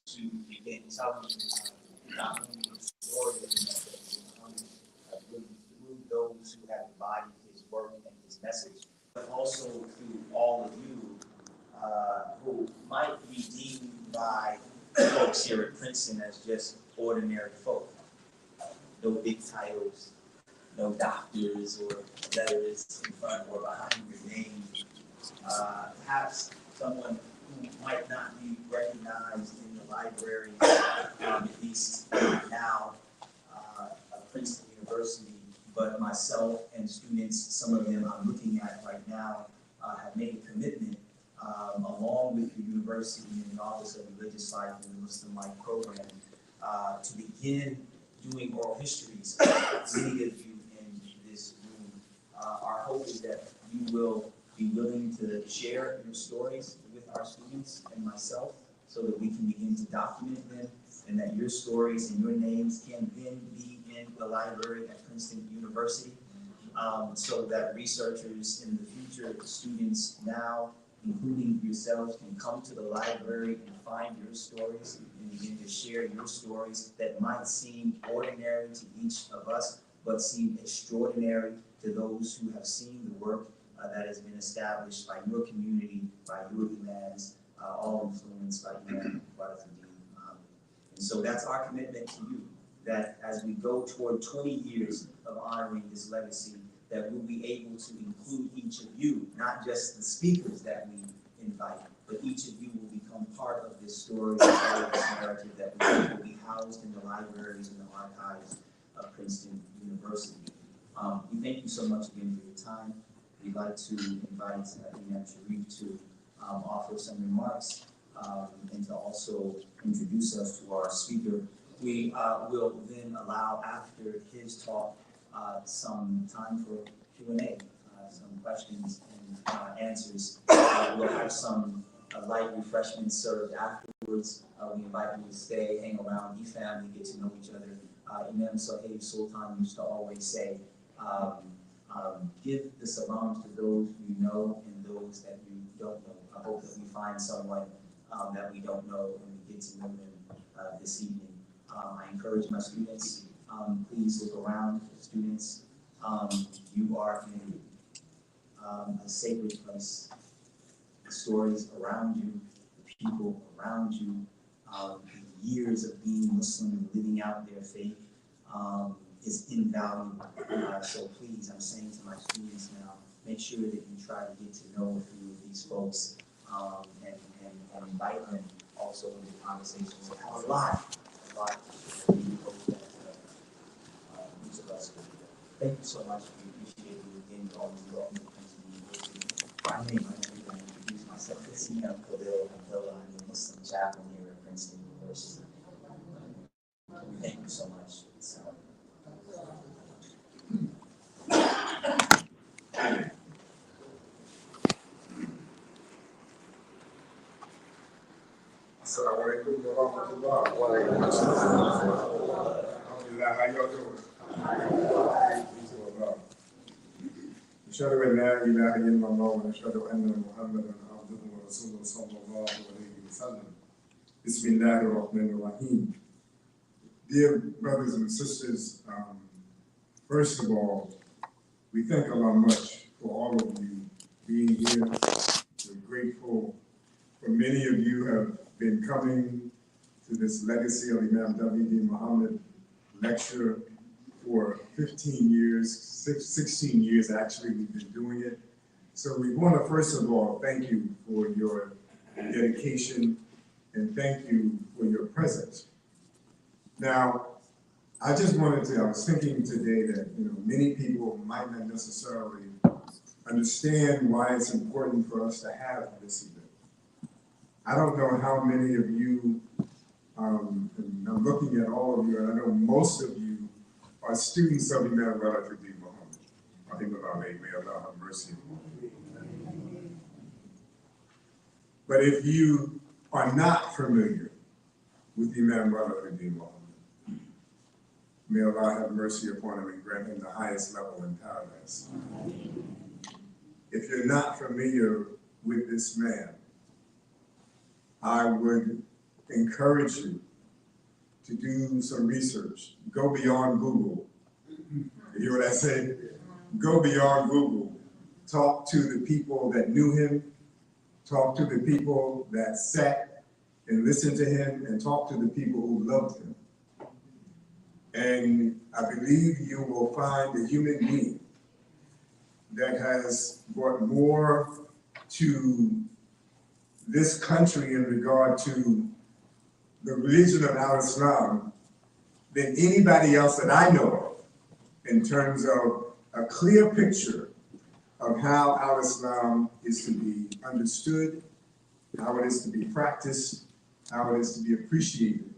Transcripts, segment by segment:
to begin telling not only the story of the Masjid, through those who have embodied his work and his message, but also through all of you who might be deemed by folks here at Princeton as just ordinary folk. No big titles, no doctors or letters in front or behind your name. Perhaps someone who might not be recognized in the library, at least now, of Princeton University, but myself and students, some of them I'm looking at right now, have made a commitment along with the university and the Office of Religious Life and the Muslim Life Program to begin doing oral histories of many of you in this room. Our hope is that you will be willing to share your stories with our students and myself so that we can begin to document them, and that your stories and your names can then be in the library at Princeton University, so that researchers in the future, students now, including yourselves, can come to the library and find your stories and begin to share your stories that might seem ordinary to each of us, but seem extraordinary to those who have seen the work that has been established by your community, by your imams, all influenced by Imam W. Deen Mohammed. And so that's our commitment to you, that as we go toward 20 years of honoring this legacy, that we'll be able to include each of you, not just the speakers that we invite, but each of you will become part of this story, part of this narrative that will be housed in the libraries and the archives of Princeton University. We thank you so much again for your time. We'd like to invite Imam Sharif to offer some remarks and to also introduce us to our speaker. We will then allow, after his talk, some time for Q&A, some questions and answers. We'll have some light refreshments served afterwards. We invite you to stay, hang around, be family, get to know each other. Imam Sahib Sultan used to always say, give the salams to those you know and those that you don't know. I hope that we find someone that we don't know and we get to know them this evening. I encourage my students, please look around, students. You are in a sacred place. The stories around you, the people around you, the years of being Muslim and living out their faith is invaluable. So please, I'm saying to my students now, make sure that you try to get to know a few of these folks and invite them also into conversations. We have a lot. We hope that each of us will do that. Thank you so much. We appreciate you again. Always welcome to Princeton University. My name, I introduce myself. This is Imam Khalil Abdullah. I'm a Muslim chaplain here at Princeton University. We thank you so much. Assalamu alaikum wa rahmatullah. Wa alaikum assalam. Alhamdulillah, how y'all doing? أشهد أن لا إله إلا الله وأشهد أن محمدا عبده ورسوله صلى الله عليه وسلم. بسم الله الرحمن الرحيم. Dear brothers and sisters, first of all, we thank Allah much for all of you being here. We're grateful for many of you have been coming to this legacy of Imam W. Deen Mohammed lecture for 15 years, 16 years actually we've been doing it. So we want to first of all thank you for your dedication and thank you for your presence. Now, I just wanted to, I was thinking today that many people might not necessarily understand why it's important for us to have this event. I don't know how many of you, and I'm looking at all of you, and I know most of you are students of Imam W. Deen Mohammed. I think may Allah have mercy upon you. But if you are not familiar with Imam W. Deen Mohammed, may Allah have mercy upon him and grant him the highest level in paradise. If you're not familiar with this man, I would encourage you to do some research. Go beyond Google. You hear what I say? Go beyond Google. Talk to the people that knew him. Talk to the people that sat and listened to him, and talk to the people who loved him. And I believe you will find a human being that has brought more to this country in regard to the religion of Al-Islam than anybody else that I know of, in terms of a clear picture of how Al-Islam is to be understood, how it is to be practiced, how it is to be appreciated,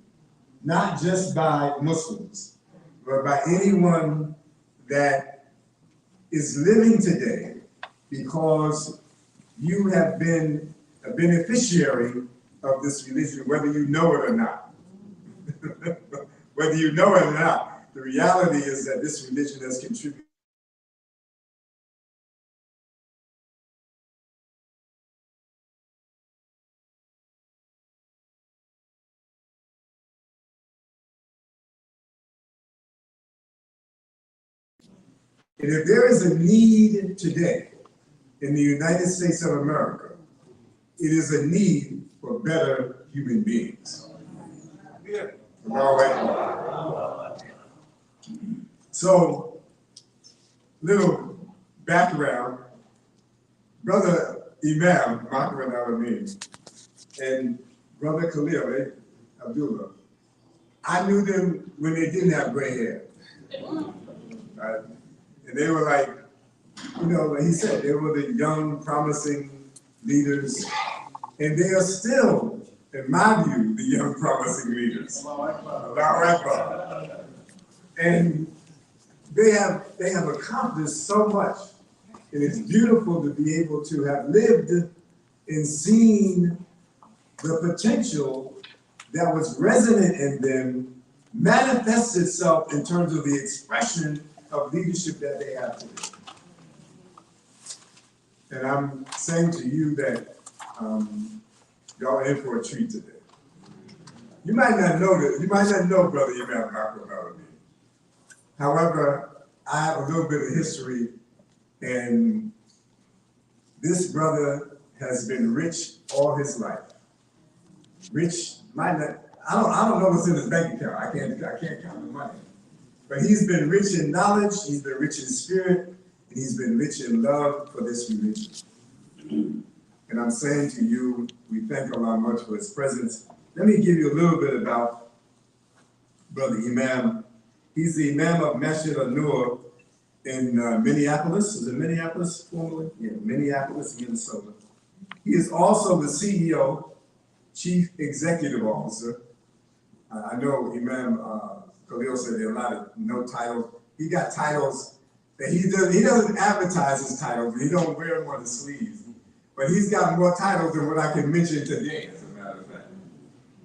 not just by Muslims, but by anyone that is living today, because you have been a beneficiary of this religion, whether you know it or not. Whether you know it or not, the reality is that this religion has contributed. And if there is a need today in the United States of America, it is a need for better human beings. All right. So, little background, Brother Imam, Makram El-Amin, and Brother Khalil Abdullah, I knew them when they didn't have gray hair. Right? And they were like, you know, like he said, they were the young, promising leaders, and they are still, in my view, the young, promising leaders. Allahu Akbar. And they have accomplished so much, and it's beautiful to be able to have lived and seen the potential that was resonant in them manifest itself in terms of the expression of leadership that they have today. And I'm saying to you that y'all are in for a treat today. You might not know that. You might not know Brother Imam Makram El-Amin. However, I have a little bit of history, and this brother has been rich all his life. Rich, might not. I don't know what's in his bank account. I can't count the money. But he's been rich in knowledge. He's been rich in spirit. And he's been rich in love for this religion. And I'm saying to you, we thank Allah much for his presence. Let me give you a little bit about Brother Imam. He's the Imam of Masjid An-Nur in Minneapolis. Is it Minneapolis formerly? Yeah, Minneapolis, Minnesota. He is also the CEO, Chief Executive Officer. I know Imam Khalil said there are a lot of no titles. He got titles that he doesn't advertise his titles. He don't wear them on the sleeves. But he's got more titles than what I can mention today, as a matter of fact.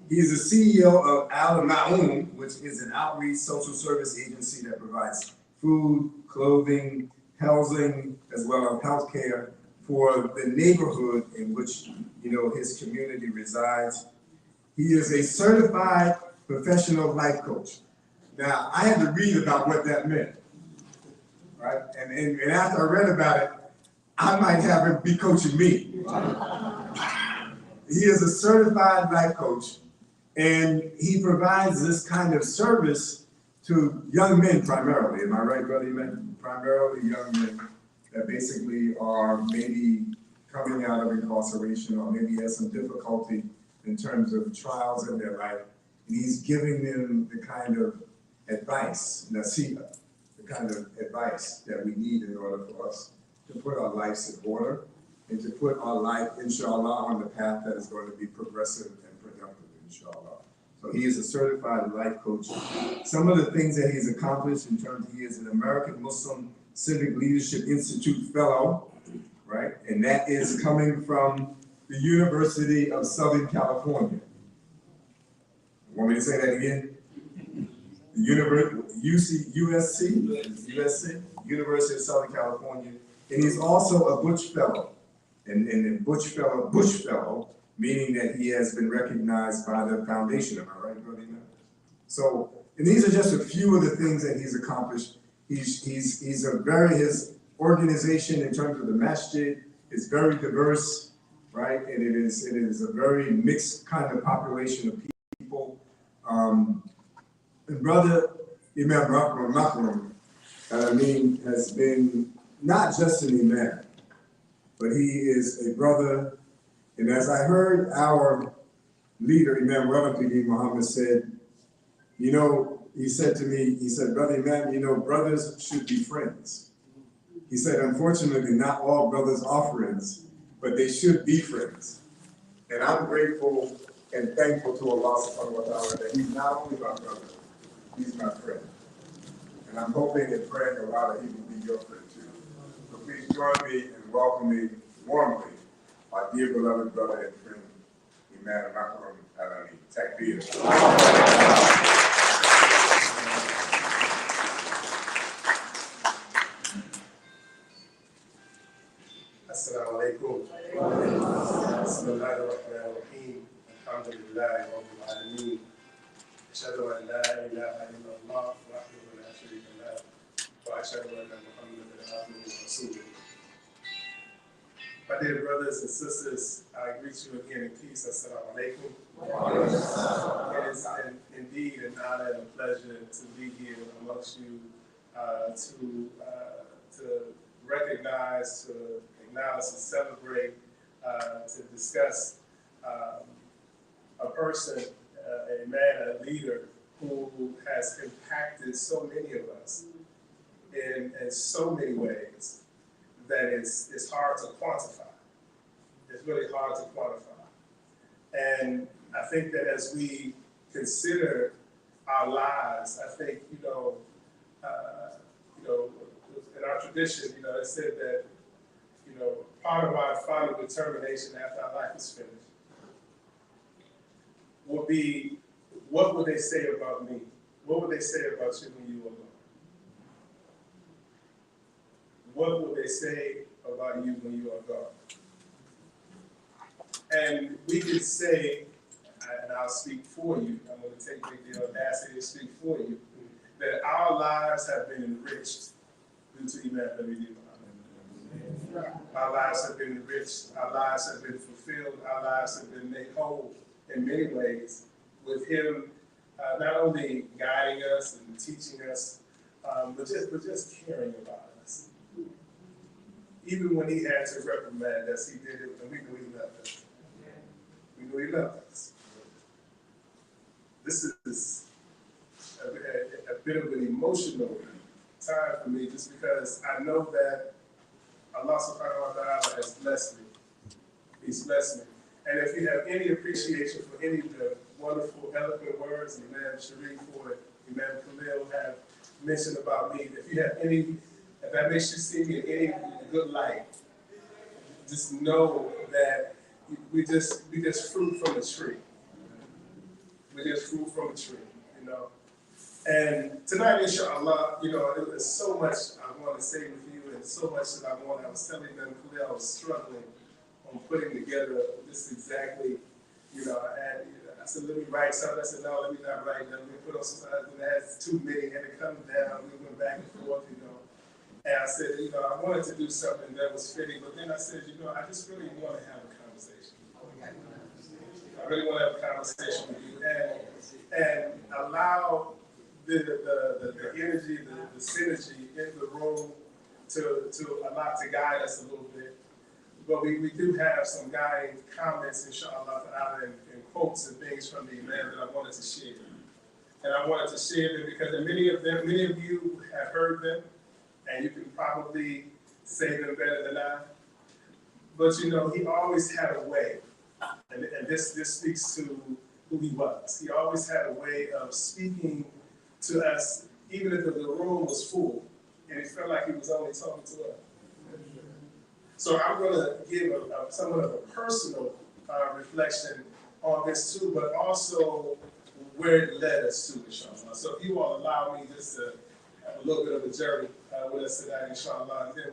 He is the CEO of El-Amin, which is an outreach social service agency that provides food, clothing, housing, as well as health care for the neighborhood in which, you know, his community resides. He is a certified professional life coach. Now, I had to read about what that meant, right? And after I read about it, I might have him be coaching me. He is a certified life coach, and he provides this kind of service to young men primarily. Am I right, Brother Imam? Primarily young men that basically are maybe coming out of incarceration or maybe has some difficulty in terms of trials in their life. And he's giving them the kind of advice, nasiha, the kind of advice that we need in order for us to put our lives in order and to put our life, inshallah, on the path that is going to be progressive and productive, inshallah. So he is a certified life coach. Some of the things that he's accomplished in terms of, he is an American Muslim Civic Leadership Institute Fellow, right? And that is coming from the University of Southern California. Want me to say that again? The USC, University of Southern California. And he's also a Bush Fellow. And Bush Fellow meaning that he has been recognized by the foundation. Am I right, Brother Imam? So, and these are just a few of the things that he's accomplished. He's a very, his organization in terms of the Masjid is very diverse, right? And it is a very mixed kind of population of people. And Brother Imam Makram, El-Amin, has been not just an imam, but he is a brother. And as I heard our leader, Imam W, Deen Mohammed, said, you know, he said to me, he said, Brother Imam, you know, brothers should be friends. He said, unfortunately, not all brothers are friends, but they should be friends. And I'm grateful and thankful to Allah subhanahu wa ta'ala that he's not only my brother, he's my friend. And I'm hoping and praying Allah that he will be your friend too. So please join me in welcoming warmly my dear beloved brother and friend, Imam Makram El-Amin. Takbir. السلام عليكم. بسم الله الرحمن الرحيم. الحمد لله رب العالمين. أشهد أن لا إله إلا الله وحده لا شريك له وأشهد أن محمدا عبده ورسوله. My dear brothers and sisters, I greet you again in peace. Assalamu alaikum. It is indeed an honor and a pleasure to be here amongst you to recognize, to acknowledge, and celebrate, to discuss a person, a man, a leader who has impacted so many of us in so many ways that it's hard to quantify. It's really hard to quantify. And I think that as we consider our lives, I think, in our tradition, it said that, part of our final determination after our life is finished will be, what would they say about me? What would they say about you when you were gone? What would they say about you when you are gone? And we could say, and I'll speak for you, I'm going to take the audacity to speak for you, that our lives have been enriched due to Imam W. Our lives have been enriched, our lives have been fulfilled, our lives have been made whole in many ways with him not only guiding us and teaching us, but just caring about us. Even when he had to reprimand us, he did it, and we knew he loved us. We knew he loved us. This is a bit of an emotional time for me, just because I know that Allah subhanahu wa ta'ala has blessed me. He's blessed me. And if you have any appreciation for any of the wonderful, eloquent words Imam Sharif or Imam Khalil have mentioned about me, if you have any, if that makes you see me in any good light, just know that we just fruit from a tree. We just fruit from a tree, And tonight, inshallah, there's so much I want to say with you, and so much that I was telling them, I was struggling on putting together this exactly, I said, let me write something. I said, no, let me not write that. Let me put on some slides. And I had too many, and it come down. We went back and forth, And I said, I wanted to do something that was fitting, but then I said, I just really want to have a conversation. I really want to have a conversation with you and allow the energy, the synergy in the room to allow to guide us a little bit. But we do have some guiding comments, inshallah, and quotes and things from the Imam that I wanted to share. And I wanted to share them because many of you have heard them, and you can probably say them better than I. But he always had a way, and this speaks to who he was. He always had a way of speaking to us, even if the room was full, and it felt like he was only talking to us. So I'm going to give somewhat of a personal reflection on this too, but also where it led us to, inshallah. So if you all allow me just to have a little bit of a journey with us tonight, inshallah, and then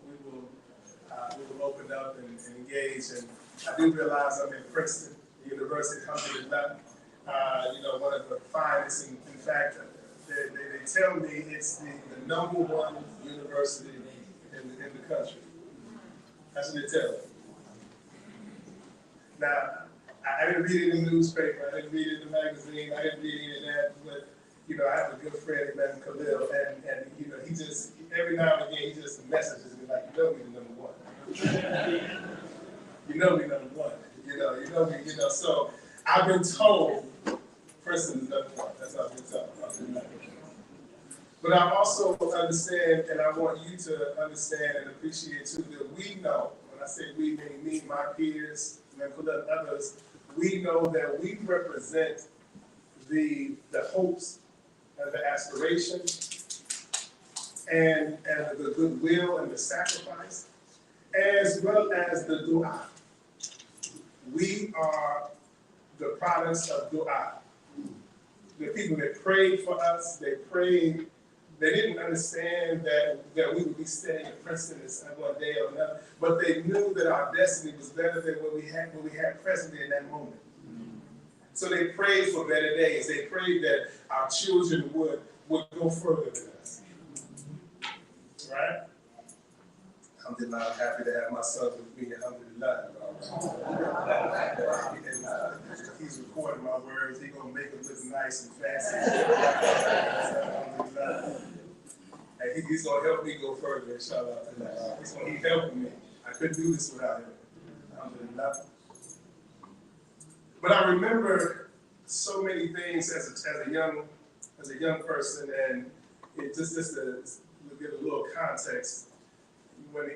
we will open up and engage I do realize I'm in Princeton University, alhamdulillah. One of the finest, in fact, they tell me it's the #1 university in the country. That's what they tell me. Now, I didn't read it in the newspaper, I didn't read it in the magazine, I didn't read any of that, but, I have a good friend, Imam Khalil, and he just, every now and again, he just messages me like, we the #1. We me, so I've been told Princeton is #1, that's what I've been told. But I also understand, and I want you to understand and appreciate too, that we know, when I say we, meaning me, my peers, and others, we know that we represent the hopes and the aspirations and the goodwill and the sacrifice, as well as the dua. We are the products of dua. The people that prayed for us, they prayed. They didn't understand that we would be staying in Princeton one day or another, but they knew that our destiny was better than what we had presently in that moment. So they prayed for better days. They prayed that our children would go further than us. Right? Alhamdulillah, I'm happy to have my son with me. Alhamdulillah. He's recording my words. He's going to make them look nice and fancy. Alhamdulillah. And he's going to help me go further, inshallah. He's helping me. I couldn't do this without him. Alhamdulillah. But I remember so many things as a young person, and it just to give a little context. When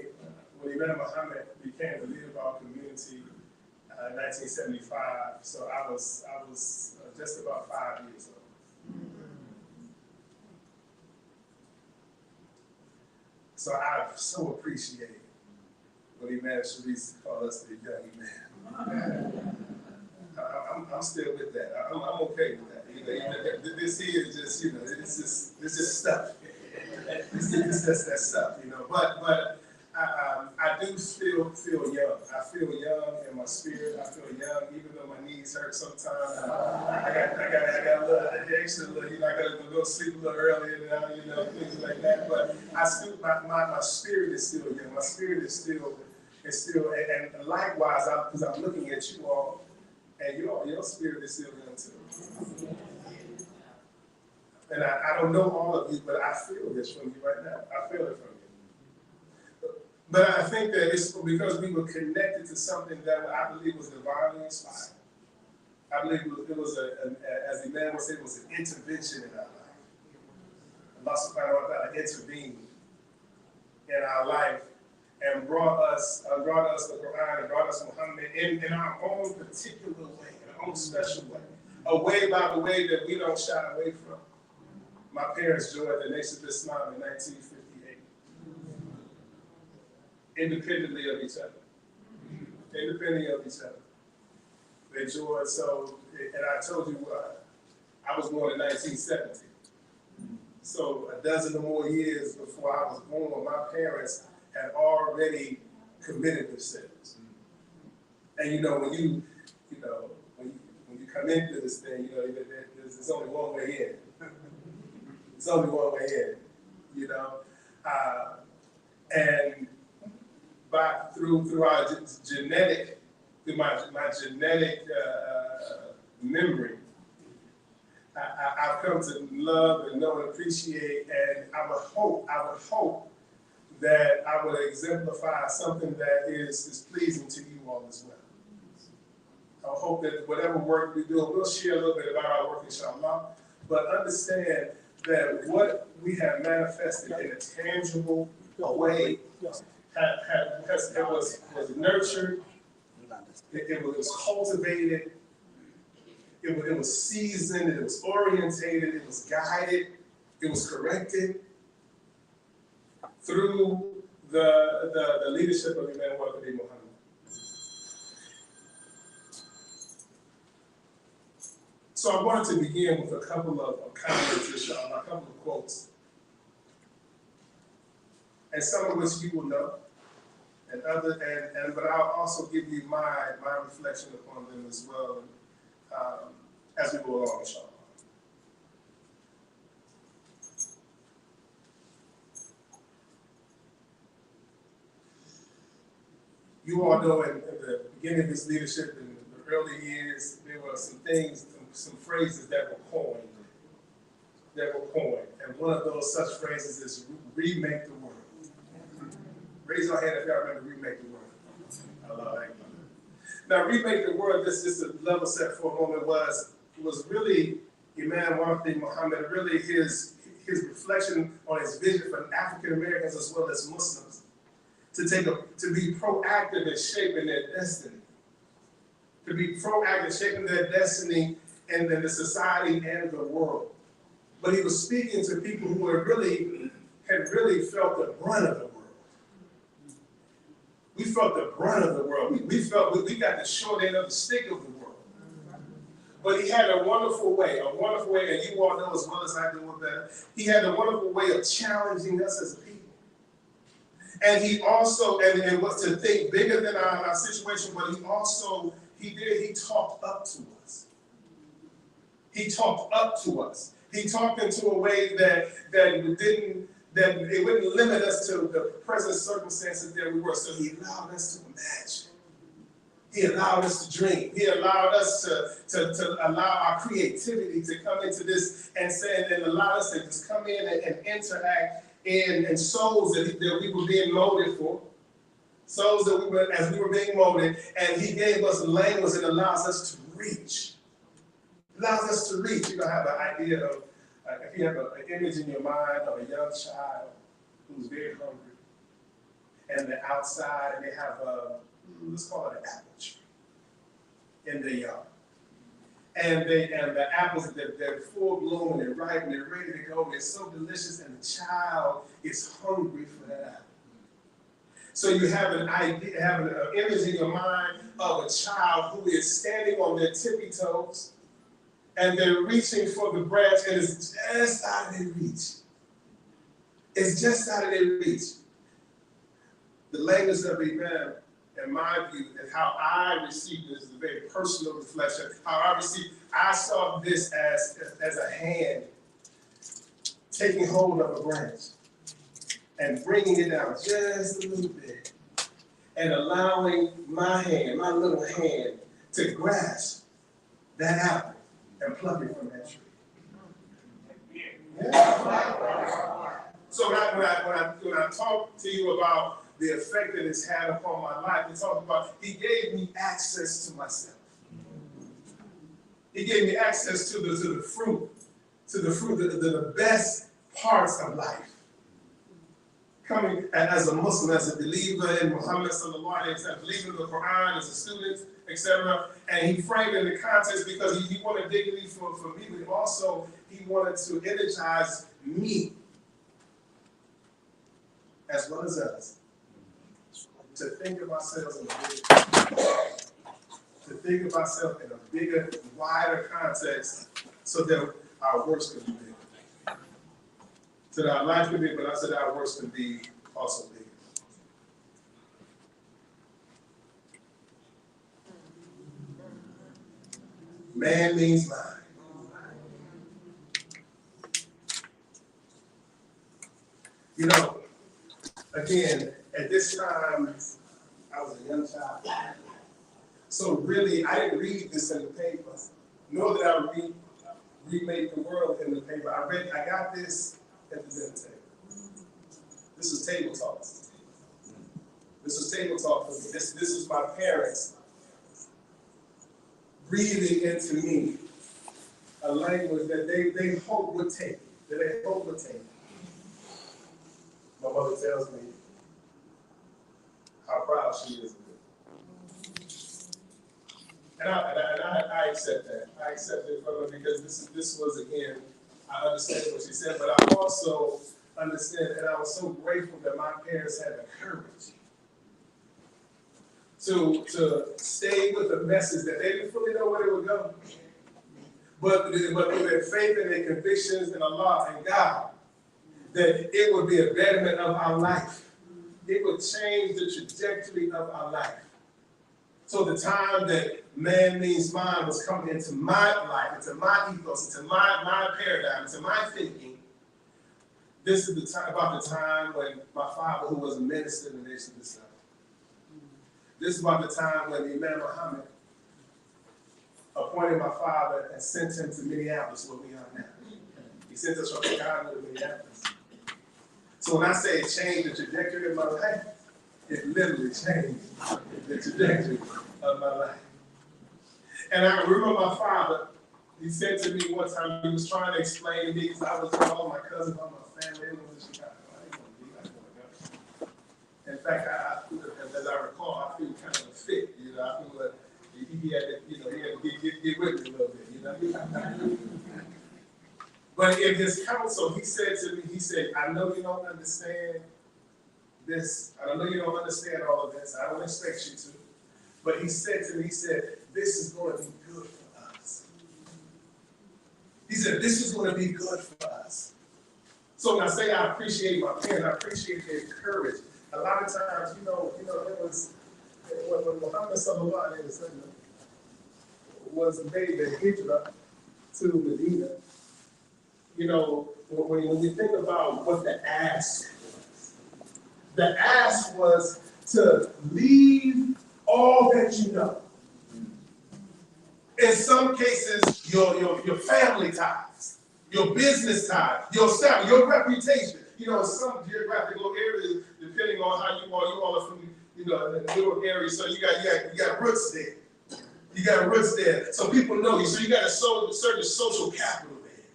Imam Mohammed became the leader of our community in 1975, so I was just about 5 years old. So I so appreciate what Imam Sharice called us the young man. I'm still with that. I'm okay with that. This here is just, it's just stuff. It's just that stuff, But I do still feel young. I feel young in my spirit. I feel young, even though my knees hurt sometimes. I got a little extra, I got to go sleep a little earlier now, things like that. But I still, my spirit is still young. My spirit is still, and likewise, because I'm looking at you all, and your spirit is still young too. And I don't know all of you, but I feel this from you right now. I feel it from you. But I think that it's because we were connected to something that I believe was divinely inspired. I believe it was as the man would say, it was an intervention in our life. Allah subhanahu wa ta'ala intervened in our life and brought us the Quran and brought us Muhammad in our own particular way, in our own special way. A way, by the way, that we don't shy away from. My parents joined the Nation of Islam in 1958. Independently of each other. They joined, and I told you, I was born in 1970. So a dozen or more years before I was born, my parents had already committed themselves. And when you come into this thing, there's only one way in. It's only one way in, and through our through my genetic memory, I've come to love and know and appreciate, and I would hope that I would exemplify something that is pleasing to you all as well. I hope that whatever work we do, we'll share a little bit about our work, inshallah, but understand that what we have manifested in a tangible way was nurtured, it was cultivated, it was seasoned, it was orientated, it was guided, it was corrected through the leadership of Imam W. Deen Mohammed. So I wanted to begin with a couple of comments, inshallah, a couple of quotes, and some of which you will know, but I'll also give you my reflection upon them as well, as we go along, inshallah. You all know in the beginning of his leadership in the early years, there were some things, some phrases that were coined. And one of those such phrases is remake the world. Raise your hand if y'all remember remake the world. Allah Akbar. Now, remake the world, this is a level set for a moment, was really Imam Deen Mohammed, really his reflection on his vision for African Americans as well as Muslims to be proactive in shaping their destiny. To be proactive in shaping their destiny in the society and the world. But he was speaking to people who had really felt the brunt of the world. We felt the brunt of the world. We felt we got the short end of the stick of the world. But he had a wonderful way, and you all know as well as I do with that, he had a wonderful way of challenging us as a people. And he also, and it was to think bigger than our situation, but he talked up to us. He talked up to us. He talked into a way that it wouldn't limit us to the present circumstances that we were. So he allowed us to imagine. He allowed us to dream. He allowed us to allow our creativity to come into this and allow us to just come in and interact in souls that we were being molded for. Souls that as we were being molded, and he gave us a language that allows us to reach. Allows us to reach. You're gonna have an idea of, if you have an image in your mind of a young child who's very hungry, and they're outside and they have let's call it an apple tree in their yard. And the apples, they're full bloom and they're ripe and they're ready to go. They're so delicious, and the child is hungry for that apple. So you have an idea, have an image in your mind of a child who is standing on their tippy toes, and they're reaching for the branch, and it's just out of their reach. It's just out of their reach. The language of Imam, in my view, and how I received this is a very personal reflection. I saw this as a hand taking hold of a branch and bringing it down just a little bit, and allowing my little hand, to grasp that apple and pluck it from that tree. Yeah. So when I talk to you about the effect that it's had upon my life, it's talking about he gave me access to myself. He gave me access to the fruit, the best parts of life. Coming as a Muslim, as a believer in Muhammad sallallahu alaihi wasallam, believing in the Quran as a student, etc. And he framed it in the context because he wanted dignity for me, but also he wanted to energize me as well as others to think of ourselves in a bigger, wider context, so that our works can be bigger. So that our life can be, but I said our works can be also bigger. Man means mind. You know, again, at this time, I was a young child. So really, I didn't read this in the paper, nor did I remake the world in the paper. I got this at the dinner table. This was table talk. This was table talk for me. This was my parents breathing into me a language that they hope would take. My mother tells me how proud she is of me. And I accept that. I accept it from her because this was, again, I understand what she said, but I also understand, and I was so grateful that my parents had the courage to stay with the message that they didn't fully know where they would go. But through their faith and their convictions in Allah and God, that it would be a betterment of our life. it would change the trajectory of our life. So the time that man means mind was coming into my life, into my ethos, into my paradigm, into my thinking, this is the time, about the time when my father, who was a minister in the nation of Islam, this is about the time when Imam Mohammed appointed my father and sent him to Minneapolis, where we are now. He sent us from Chicago to Minneapolis. So when I say it changed the trajectory of my life, it literally changed the trajectory of my life. And I remember my father, he said to me one time, he was trying to explain to me, because I was with all my cousins, all my family, everyone was in Chicago. I didn't want to be, I didn't want to go. In fact, as I recall, I feel kind of a fit, you know, I feel like he had to, you know, he had to get with me a little bit, you know. But in his counsel, he said to me, he said, I know you don't understand this. I know you don't understand all of this. I don't expect you to. But he said to me, he said, this is going to be good for us. He said, this is going to be good for us. So when I say I appreciate my parents, I appreciate their courage. A lot of times, you know, it was, when Muhammad sallallahu alayhi wa sallam was made the hijrah to Medina, you know, when we think about what the ask was to leave all that you know. In some cases, your family ties, your business ties, your salary, your reputation. You know, some geographical areas, depending on how you all are from, you know, the rural areas, so you got roots there. You got roots there, so people know you. So you got a certain social capital there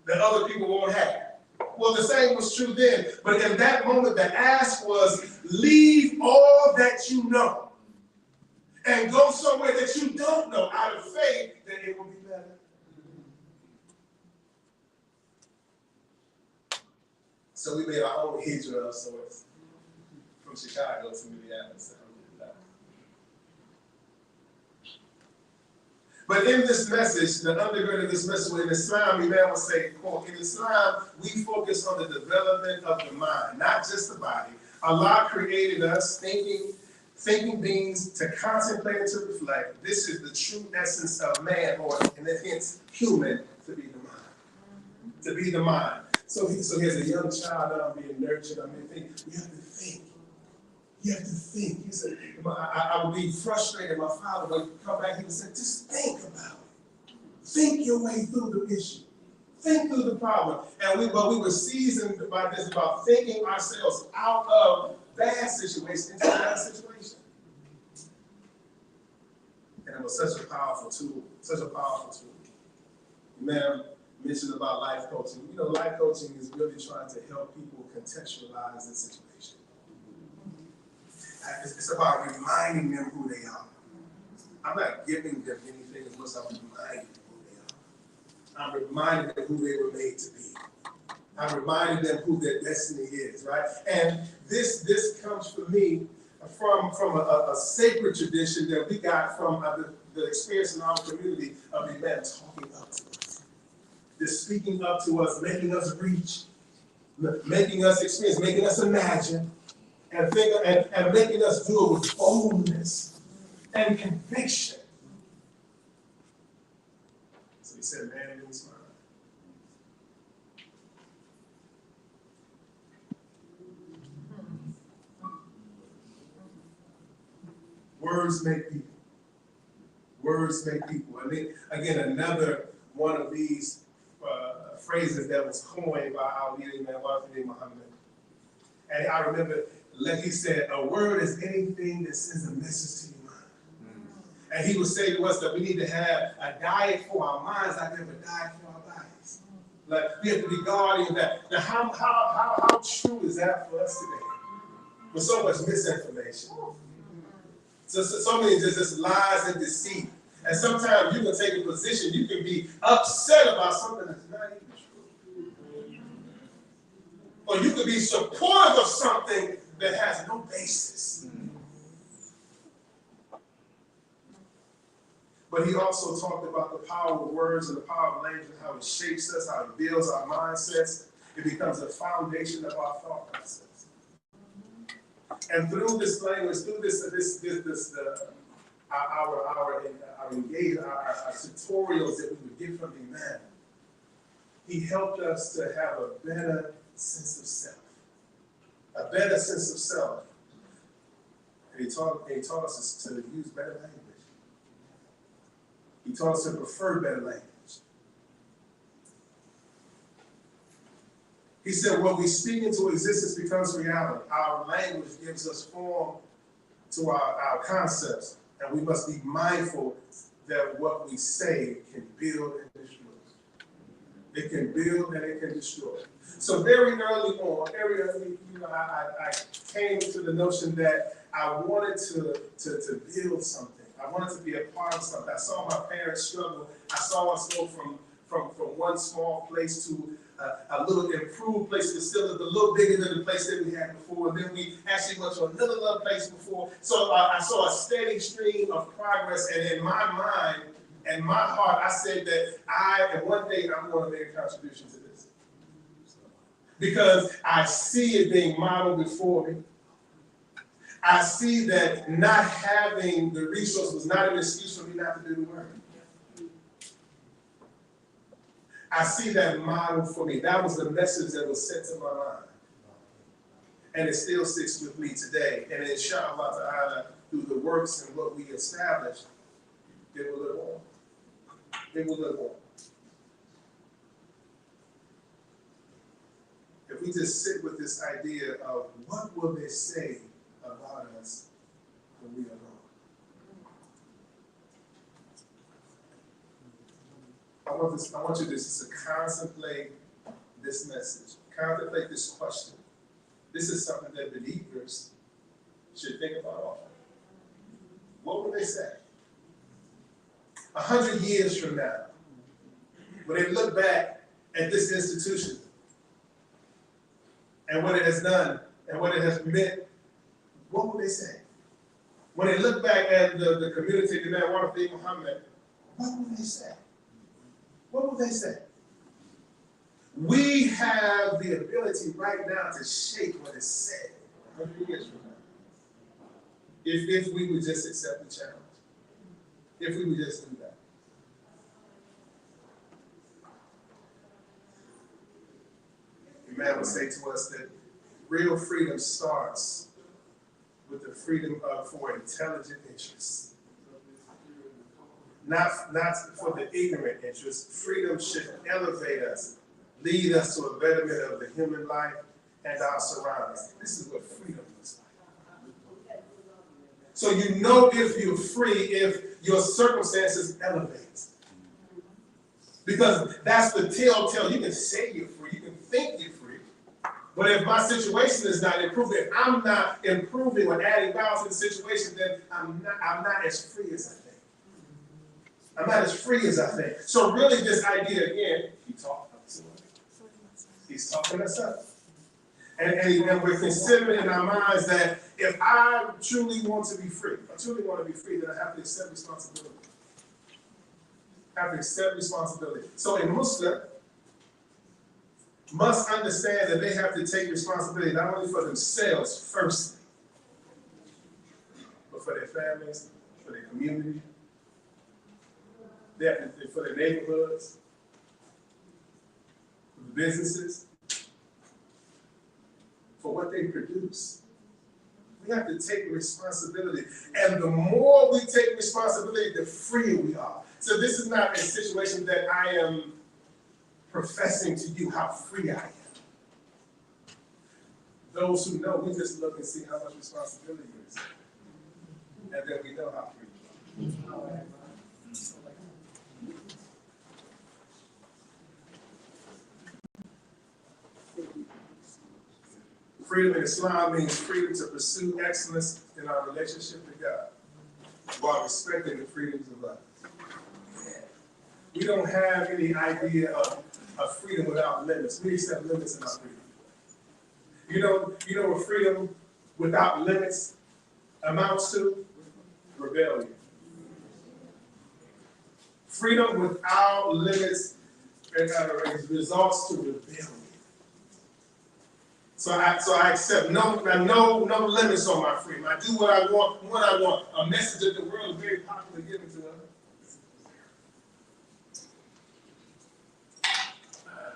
that other people won't have. Well, the same was true then, but in that moment, the ask was, leave all that you know and go somewhere that you don't know out of faith that it will be better. So we made our own hijrah of sorts from Chicago to Minneapolis. But in this message, the undergird of this message, in Islam, Imam will say, quote, in Islam, we focus on the development of the mind, not just the body. Allah created us thinking beings to contemplate and to reflect. This is the true essence of man, or and hence human, to be the mind. To be the mind. So here's a young child that I'm being nurtured. I mean, you have to think. You have to think. He said, I would be frustrated. My father would come back, he would say, just think about it. Think your way through the issue. Think through the problem. And we were seasoned by this, about thinking ourselves out of bad situations into a bad situation. And it was such a powerful tool, Ma'am mentioned about life coaching. You know, life coaching is really trying to help people contextualize the situation. It's about reminding them who they are. I'm not giving them anything as much as I'm reminding them who they are. I'm reminding them who they were made to be. I'm reminding them who their destiny is, right? And this comes for me from a sacred tradition that we got from the experience in our community of the man talking up to us. Just speaking up to us, making us reach, making us experience, making us imagine, and making us do it with boldness and conviction. So he said, man means mind. Words make people. Words make people. I think, again, another one of these phrases that was coined by our leader, Deen Mohammed. And I remember, like he said, a word is anything that sends a message to your mind. And he would say to us that we need to have a diet for our minds like we have a diet for our bodies. Like we have to be guarding that. Now, how true is that for us today? With so much misinformation. So many just lies and deceit. And sometimes you can take a position, you can be upset about something that's not even true. Or you could be supportive of something that has no basis. But he also talked about the power of words and the power of language and how it shapes us, how it builds our mindsets. It becomes the foundation of our thought process. And through this language, through our engagement, our tutorials that we would get from the Imam, he helped us to have a better sense of self. A better sense of self. And he taught us to use better language. He taught us to prefer better language. He said, what we speak into existence becomes reality. Our language gives us form to our concepts, and we must be mindful that what we say can build and destroy. It can build and it can destroy. So very early on, I came to the notion that I wanted to build something. I wanted to be a part of something. I saw my parents struggle. I saw us go from one small place to a little improved place that still is a little bigger than the place that we had before. And then we actually went to another little place before. So I saw a steady stream of progress. And in my mind and my heart, I said that one day I'm going to make a contribution to this. Because I see it being modeled before me. I see that not having the resource was not an excuse for me not to do the work. I see that model for me. That was the message that was sent to my mind. And it still sticks with me today. And inshallah ta'ala, through the works and what we established, it will live on. It will live on. If we just sit with this idea of what will they say about us when we are gone? I want you to just contemplate this message. Contemplate this question. This is something that believers should think about often. What will they say? 100 years from now, when they look back at this institution and what it has done and what it has meant, what will they say? When they look back at the community, the man, Deen Mohammed, what will they say? What will they say? We have the ability right now to shape what is said 100 years from now. If we would just accept the challenge. If we would just do that. The man would say to us that real freedom starts with the freedom for intelligent interests. Not for the ignorant interest. Freedom should elevate us, lead us to a betterment of the human life and our surroundings. This is what freedom looks like. So you know if you're free, if your circumstances elevate. Because that's the telltale. You can say you're free, you can think you're free, but if my situation is not improving, if I'm not improving or adding value to the situation, then I'm not as free as I think. I'm not as free as I think. So really this idea, again, he's talking us up. And we're considering in our minds that if I truly want to be free, then I have to accept responsibility. So a Muslim must understand that they have to take responsibility not only for themselves first, but for their families, for their community, for their neighborhoods, for the businesses, for what they produce. We have to take responsibility. And the more we take responsibility, the freer we are. So this is not a situation that I am professing to you how free I am. Those who know, we just look and see how much responsibility there is. And then we know how free we are. Freedom in Islam means freedom to pursue excellence in our relationship to God while respecting the freedoms of others. We don't have any idea of freedom without limits. We accept limits in our freedom. You know what freedom without limits amounts to? Rebellion. Freedom without limits results to rebellion. So I accept no limits on my freedom. I do what I want when I want. A message that the world is very popular giving to us.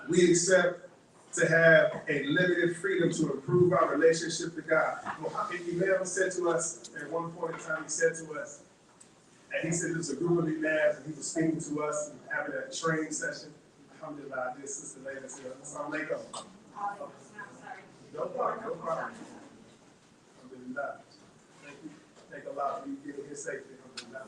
We accept to have a limited freedom to improve our relationship to God. Imam said to us at one point in time, he said to us, and he said there was a group of imams and he was speaking to us and having a training session. Alhamdulillah, this sister later said, Assalamu alaikum. No problem, no problem. Alhamdulillah. Thank you. Thank Allah for you getting here safely. Alhamdulillah.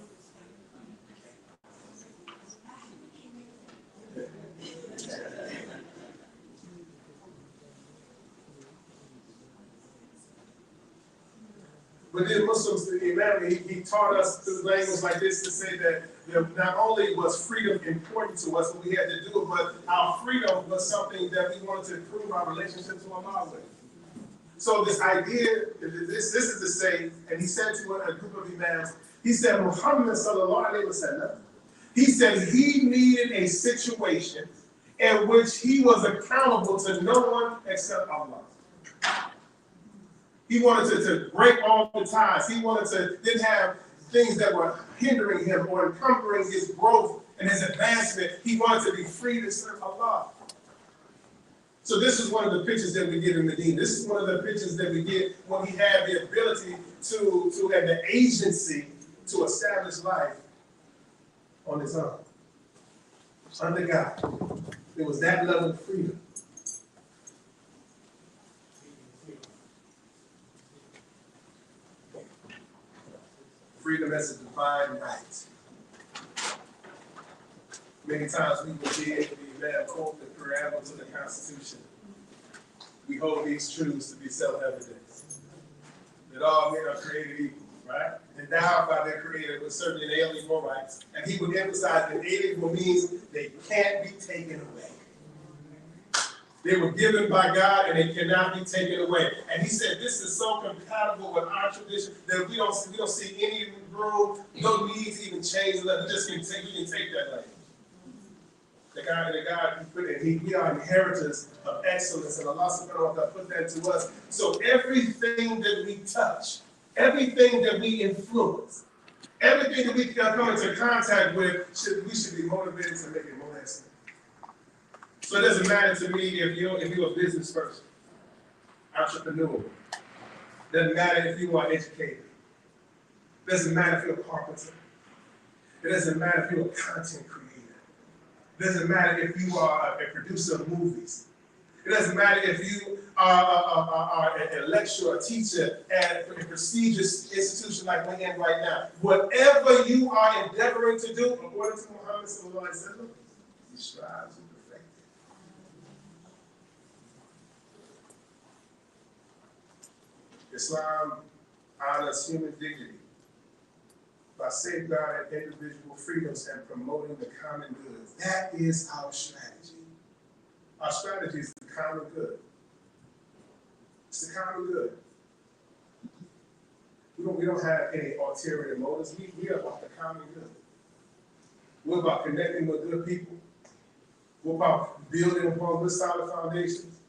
But then Muslims, the Imam, he taught us through language like this to say that not only was freedom important to us, and we had to do it, but our freedom was something that we wanted to improve our relationship to Allah with. So this idea, this is to say, and he said to a group of Imams, he said, Muhammad sallallahu alaihi wasallam, he said he needed a situation in which he was accountable to no one except Allah. He wanted to break all the ties. He wanted to didn't have things that were hindering him or encumbering his growth and his advancement. He wanted to be free to serve Allah. So this is one of the pictures that we get in the Deen. This is one of the pictures that we get when he had the ability to have the agency to establish life on his own. Under God. There was that level of freedom. Freedom as a divine right. Many times we will hear the Imam quote the preamble to the Constitution. We hold these truths to be self-evident. That all men are created equal, right? Endowed by their Creator with certain inalienable rights. And he would emphasize that inalienable means they can't be taken away. They were given by God and they cannot be taken away. And he said this is so compatible with our tradition that we don't see any room, no need to even change it. We can take that language. The God he put in, we are inheritors of excellence, and Allah subhanahu wa ta'ala put that to us. So everything that we touch, everything that we influence, everything that we come into contact with, we should be motivated to make it more excellent. So it doesn't matter to me if you're a business person, entrepreneur. Doesn't matter if you are educated. Doesn't matter if you're a carpenter. It doesn't matter if you're a content creator. It doesn't matter if you are a producer of movies. It doesn't matter if you are a lecturer, a teacher at a prestigious institution like we're in right now. Whatever you are endeavoring to do, according to Muhammad sallallahu alaihi wasallam, you strive to perfect it. Islam honors human dignity by safeguarding individual freedoms and promoting the common good. That is our strategy. Our strategy is the common good. It's the common good. We don't have any ulterior motives. We are about the common good. We're about connecting with good people. We're about building upon good solid foundations.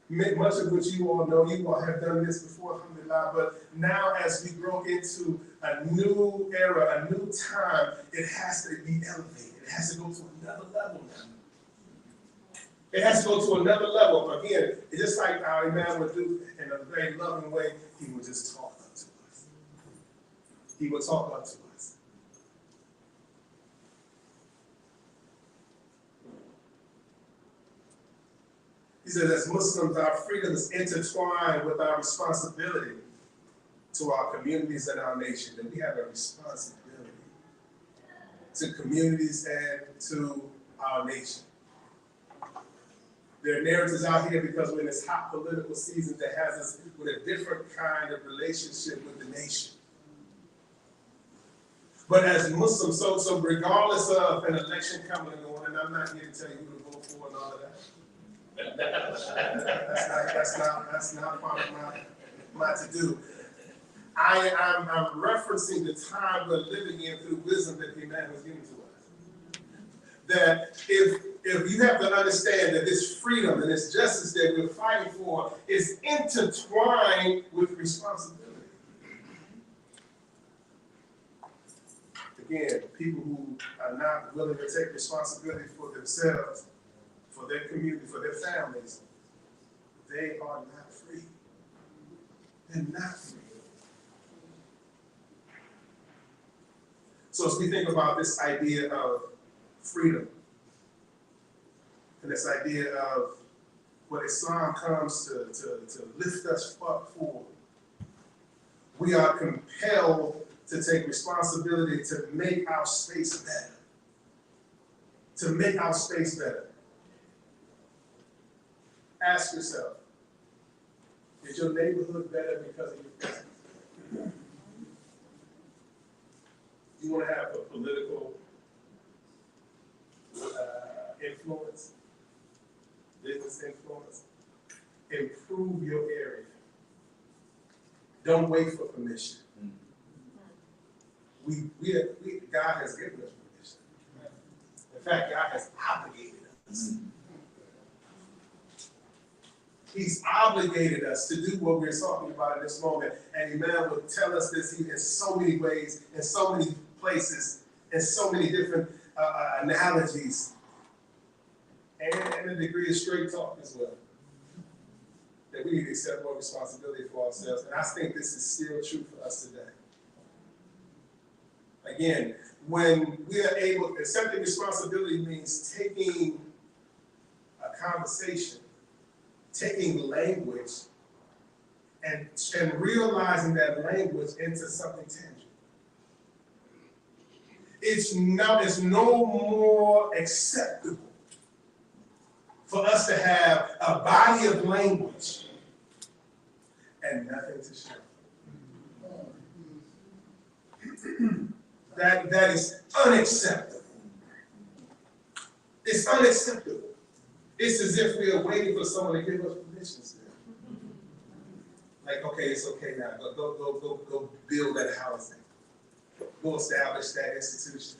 Much of which you all know, you all have done this before, alhamdulillah, but now as we grow into a new era, a new time, it has to be elevated. It has to go to another level now. It has to go to another level. Again, it's just like our Imam would do in a very loving way, he would just talk up to us. He would talk up to us. He said, as Muslims, our freedom is intertwined with our responsibility to our communities and our nation. And we have a responsibility to communities and to our nation. There are narratives out here because we're in this hot political season that has us with a different kind of relationship with the nation. But as Muslims, so regardless of an election coming and going, and I'm not here to tell you who to vote for and all of that. That's not part of my to-do. I'm referencing the time we're living in through wisdom that the Imam has given to us. That if if you have to understand that this freedom and this justice that we're fighting for is intertwined with responsibility. Again, people who are not willing to take responsibility for themselves, for their community, for their families, they are not free. They're not free. So as we think about this idea of freedom, and this idea of what Islam comes to lift us up for, we are compelled to take responsibility to make our space better. To make our space better. Ask yourself, is your neighborhood better because of your presence? You want to have a political influence, business influence? Improve your area. Don't wait for permission. God has given us permission. In fact, God has obligated us. He's obligated us to do what we're talking about in this moment. And Imam will tell us this in so many ways, in so many places, in so many different analogies, and a degree of straight talk as well. That we need to accept more responsibility for ourselves. And I think this is still true for us today. Again, when we are able, accepting responsibility means taking a conversation, taking language, and realizing that language into something tangible. It's no more acceptable for us to have a body of language and nothing to show. That is unacceptable. It's unacceptable. It's as if we are waiting for someone to give us permission still. Like, okay, it's okay now. Go build that housing. Go establish that institution.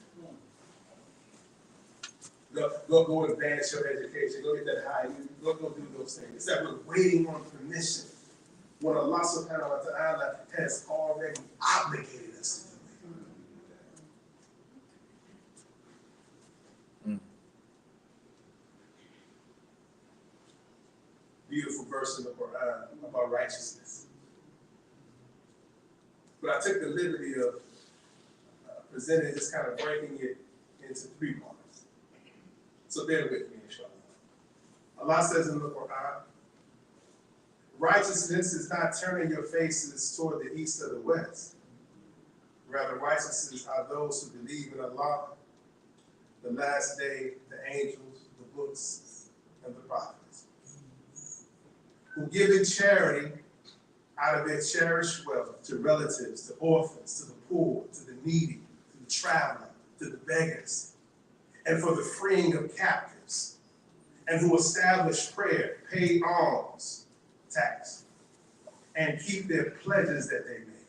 Go advance your education. Go get that high. Go do those things. It's that we're waiting on permission when Allah subhanahu wa ta'ala has already obligated us to do it. Beautiful verse in the Quran about righteousness. But I took the liberty of presenting this, kind of breaking it into 3 parts. So bear with me, inshallah. Allah says in the Quran, righteousness is not turning your faces toward the east or the west. Rather, righteousness are those who believe in Allah, the last day, the angels, the books, and the prophets, who give in charity out of their cherished wealth to relatives, to orphans, to the poor, to the needy, to the traveler, to the beggars, and for the freeing of captives, and who establish prayer, pay alms, tax, and keep their pledges that they make.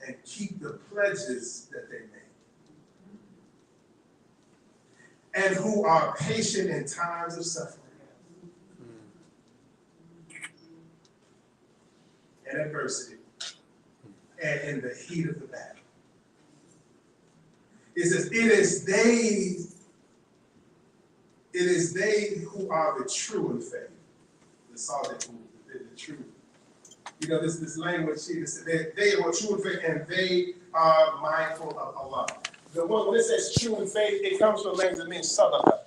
And keep the pledges that they make. And who are patient in times of suffering and adversity, and in the heat of the battle. It says, it is they who are the true in faith, the solid who the true. You know, this language here, they are true in faith and they are mindful of Allah. When it says true in faith, it comes from language that means sadaqah.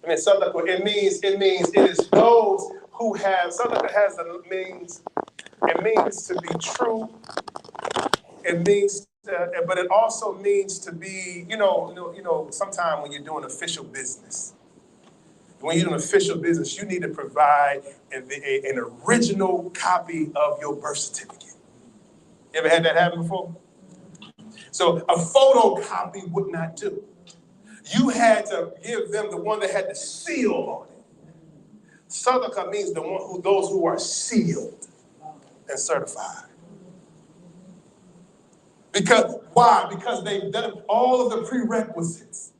It means it is those who have, sadaqah has the means, it means to be true, it means but it also means to be, you know, sometimes when you're doing official business, you need to provide an original copy of your birth certificate. You ever had that happen before? So a photocopy would not do. You had to give them the one that had the seal on it. Sadaqah means those who are sealed and certified. Because why? Because they've done all of the prerequisites.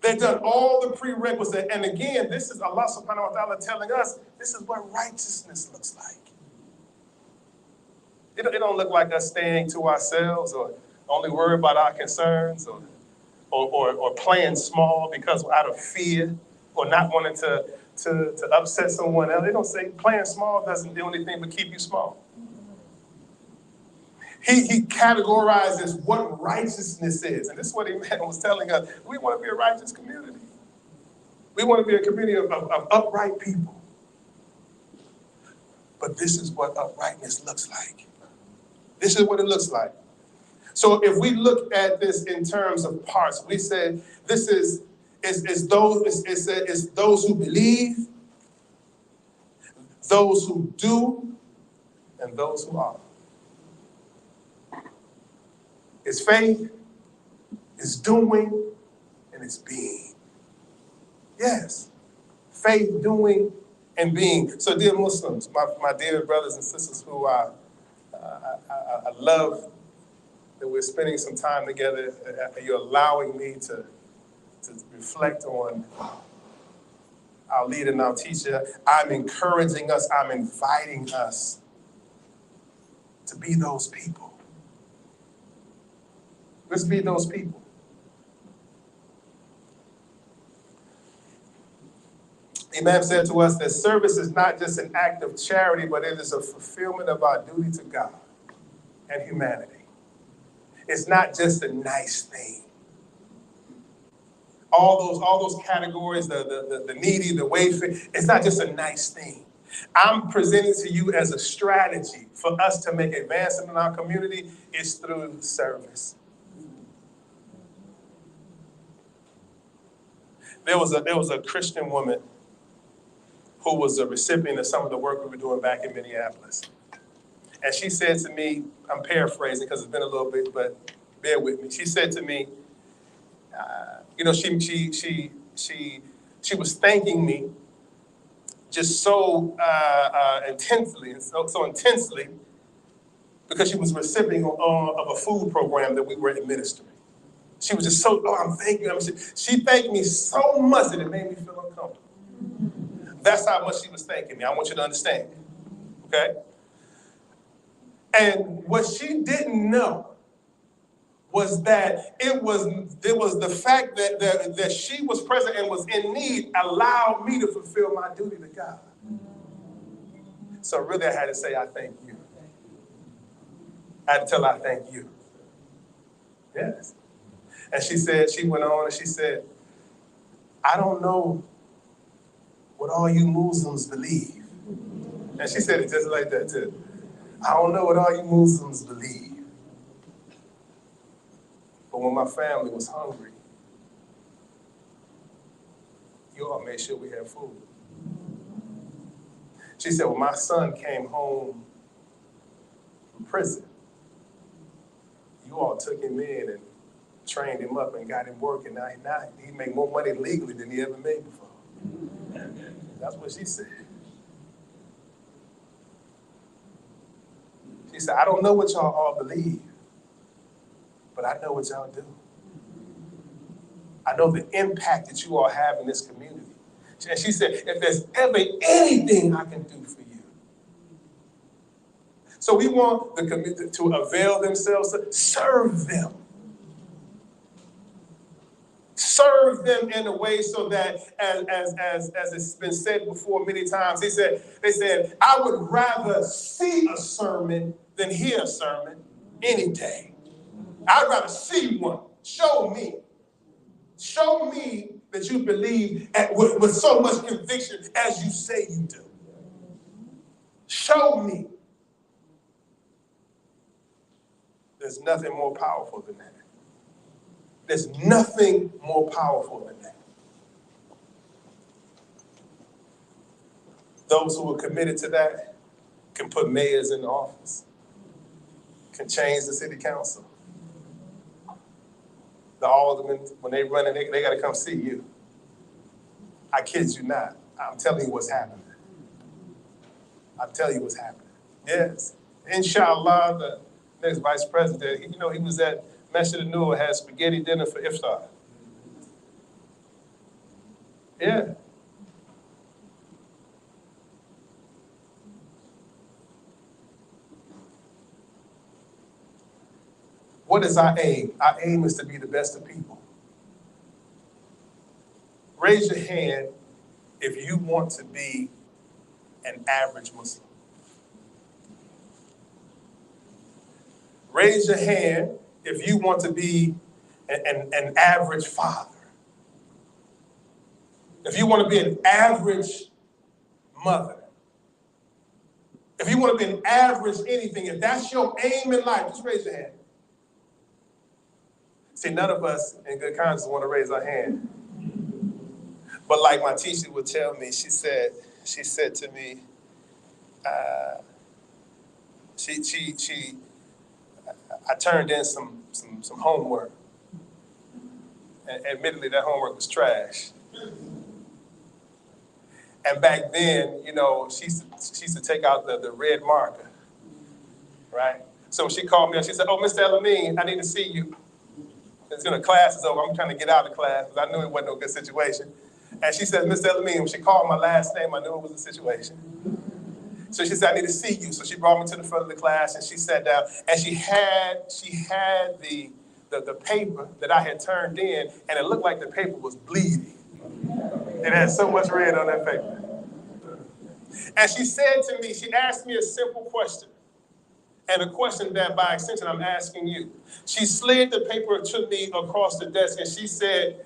They've done all the prerequisites. And again, this is Allah subhanahu wa ta'ala telling us, this is what righteousness looks like. It don't look like us staying to ourselves or only worried about our concerns or playing small because out of fear or not wanting to upset someone else. They don't say playing small doesn't do anything but keep you small. He categorizes what righteousness is. And this is what Imam was telling us. We want to be a righteous community. We want to be a community of upright people. But this is what uprightness looks like. This is what it looks like. So if we look at this in terms of parts, we say this is those who believe, those who do, and those who are. It's faith, it's doing, and it's being. Yes, faith, doing, and being. So dear Muslims, my dear brothers and sisters who I love that we're spending some time together, you're allowing me to reflect on our leader and our teacher. I'm encouraging us, I'm inviting us to be those people. Let's be those people. Imam said to us that service is not just an act of charity, but it is a fulfillment of our duty to God and humanity. It's not just a nice thing. All those categories, the needy, the wayfarer, it's not just a nice thing. I'm presenting to you as a strategy for us to make advancement in our community is through service. There was a Christian woman who was a recipient of some of the work we were doing back in Minneapolis. And she said to me, I'm paraphrasing because it's been a little bit, but bear with me. She said to me, she was thanking me just so intensely and so intensely because she was a recipient of a food program that we were administering. She was just so, I'm thanking you. I mean, she thanked me so much that it made me feel uncomfortable. That's how much she was thanking me. I want you to understand, okay? And what she didn't know was that it was the fact that she was present and was in need allowed me to fulfill my duty to God. So really I had to say, I thank you. I had to tell her I thank you. Yes. And she went on and she said, I don't know what all you Muslims believe. And she said it just like that too. I don't know what all you Muslims believe. But when my family was hungry, you all made sure we had food. She said, when my son came home from prison, you all took him in and trained him up and got him working. Now he made more money legally than he ever made before. That's what she said. She said, I don't know what y'all all believe, but I know what y'all do. I know the impact that you all have in this community. And she said, if there's ever anything I can do for you. So we want the community to avail themselves to serve them. Serve them in a way so that, as it's been said before many times, they said, I would rather see a sermon than hear a sermon any day. I'd rather see one. Show me. Show me that you believe with so much conviction as you say you do. Show me. There's nothing more powerful than that. There's nothing more powerful than that. Those who are committed to that can put mayors in the office, can change the city council. The aldermen, when they run it, they got to come see you. I kid you not. I'm telling you what's happening. I'm telling you what's happening. Yes. Inshallah, the next vice president, he was at Masjid An-Nur, had spaghetti dinner for iftar. Yeah. What is our aim? Our aim is to be the best of people. Raise your hand if you want to be an average Muslim. Raise your hand if you want to be an average father. If you want to be an average mother. If you want to be an average anything, if that's your aim in life, just raise your hand. See, none of us in good conscience want to raise our hand. But like my teacher would tell me, she said to me, I turned in some homework. And admittedly, that homework was trash. And back then, you know, she used to take out the red marker, right? So when she called me up, she said, "Oh, Mr. El-Amin, I need to see you. Class is over. I'm trying to get out of class because I knew it wasn't no good situation." And she said, "Mr. El-Amin," when she called my last name, I knew it was a situation. So she said, "I need to see you." So she brought me to the front of the class and she sat down and she had the paper that I had turned in, and it looked like the paper was bleeding. It had so much red on that paper. And she said to me, she asked me a simple question, and a question that by extension I'm asking you. She slid the paper to me across the desk and she said,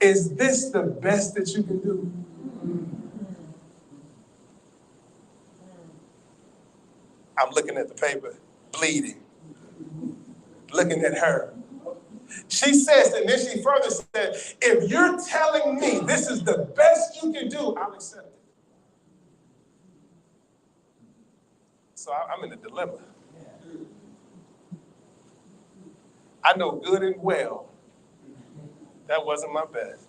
"Is this the best that you can do?" I'm looking at the paper, bleeding, looking at her. She says, and then she further said, "If you're telling me this is the best you can do, I'll accept it." So I'm in a dilemma. I know good and well that wasn't my best.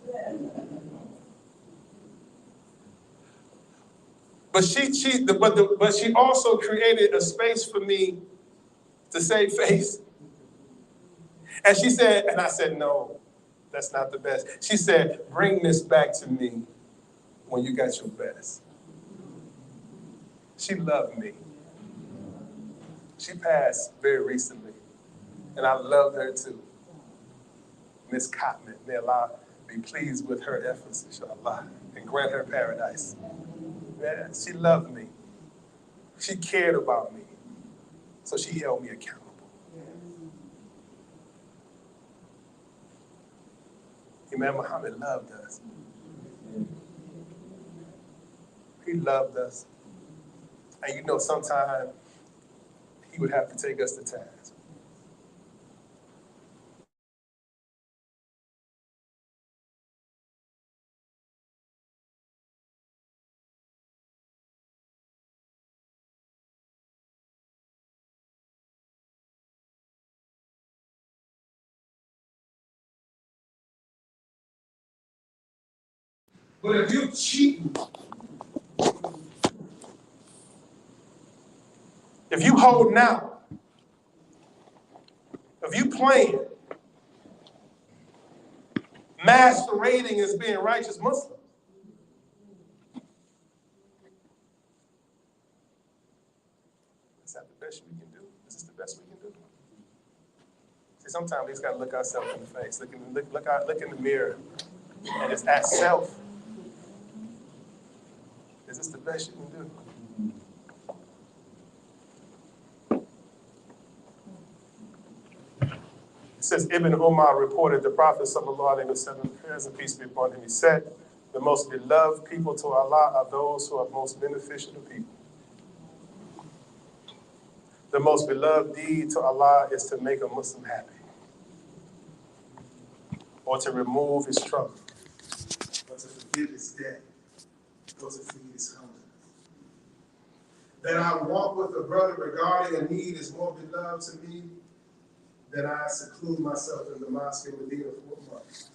But she also created a space for me to save face. And she said, and I said, "No, that's not the best." She said, "Bring this back to me when you got your best." She loved me. She passed very recently, and I loved her too. Miss Cotman, may Allah be pleased with her efforts, inshallah, and grant her paradise. Yeah, she loved me. She cared about me, so she held me accountable. Imam Muhammad loved us. He loved us. And you know, sometimes he would have to take us to task. But if you cheating, if you holding out, if you playing, masquerading as being righteous Muslims, is that the best we can do? Is this the best we can do? See, sometimes we just got to look ourselves in the face, look in the mirror, and just ask self, is this the best you can do? It says, Ibn Umar reported the Prophet sallallahu alaihi wasallam, prayers and peace be upon him. He said, "The most beloved people to Allah are those who are most beneficial to people. The most beloved deed to Allah is to make a Muslim happy, or to remove his trouble, or to forgive his debt, or to feed his hunger. That I walk with a brother regarding a need is more beloved to me than I seclude myself in the mosque in Medina for a month.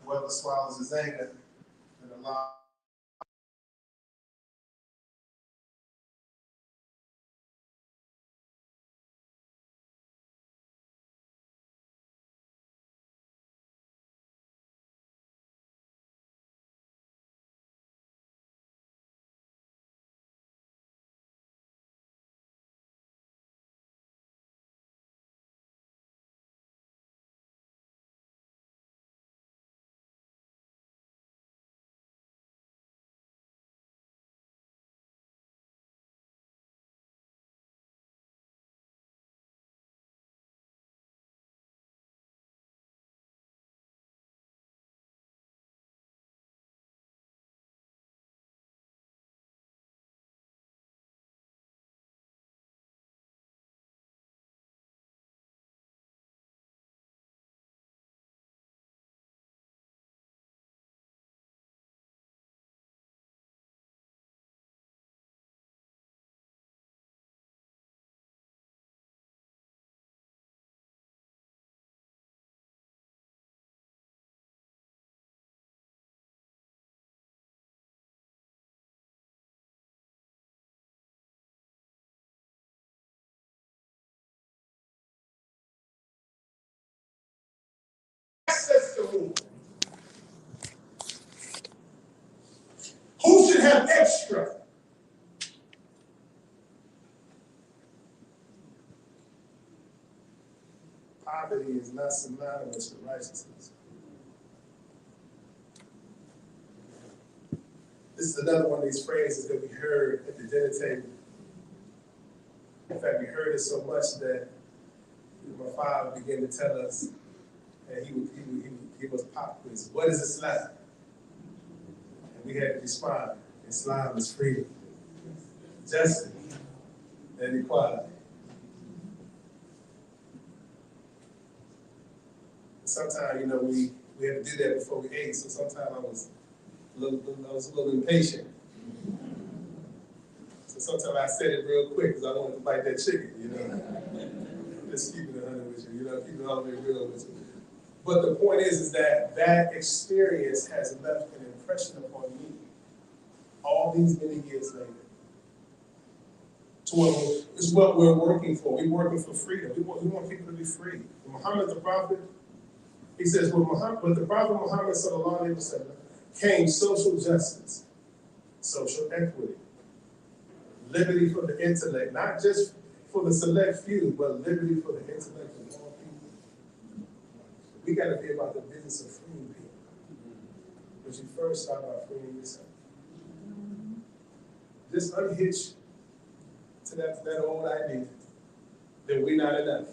Whoever swallows his anger, and Allah clean? Who should have extra? Poverty is not synonymous with righteousness. This is another one of these phrases that we heard at the dinner table. In fact, we heard it so much that my father began to tell us that he was pop quiz. What is Islam? And we had to respond. Islam is freedom, justice, and equality. Sometimes, you know, we had to do that before we ate, so sometimes I was a little impatient. So sometimes I said it real quick because I wanted to bite that chicken, you know. Just keeping it 100 with you, you know, keeping it all the way real with you. But the point is that experience has left an impression upon me all these many years later. It's what we're working for. We're working for freedom. We want people to be free. Muhammad the Prophet, he says, with the Prophet Muhammad sallallahu alaihi wasallam came social justice, social equity, liberty for the intellect, not just for the select few, but liberty for the intellect of all people. We got to be about the business of freeing people. But you first start by freeing yourself. Just unhitch to that old idea that we're not enough.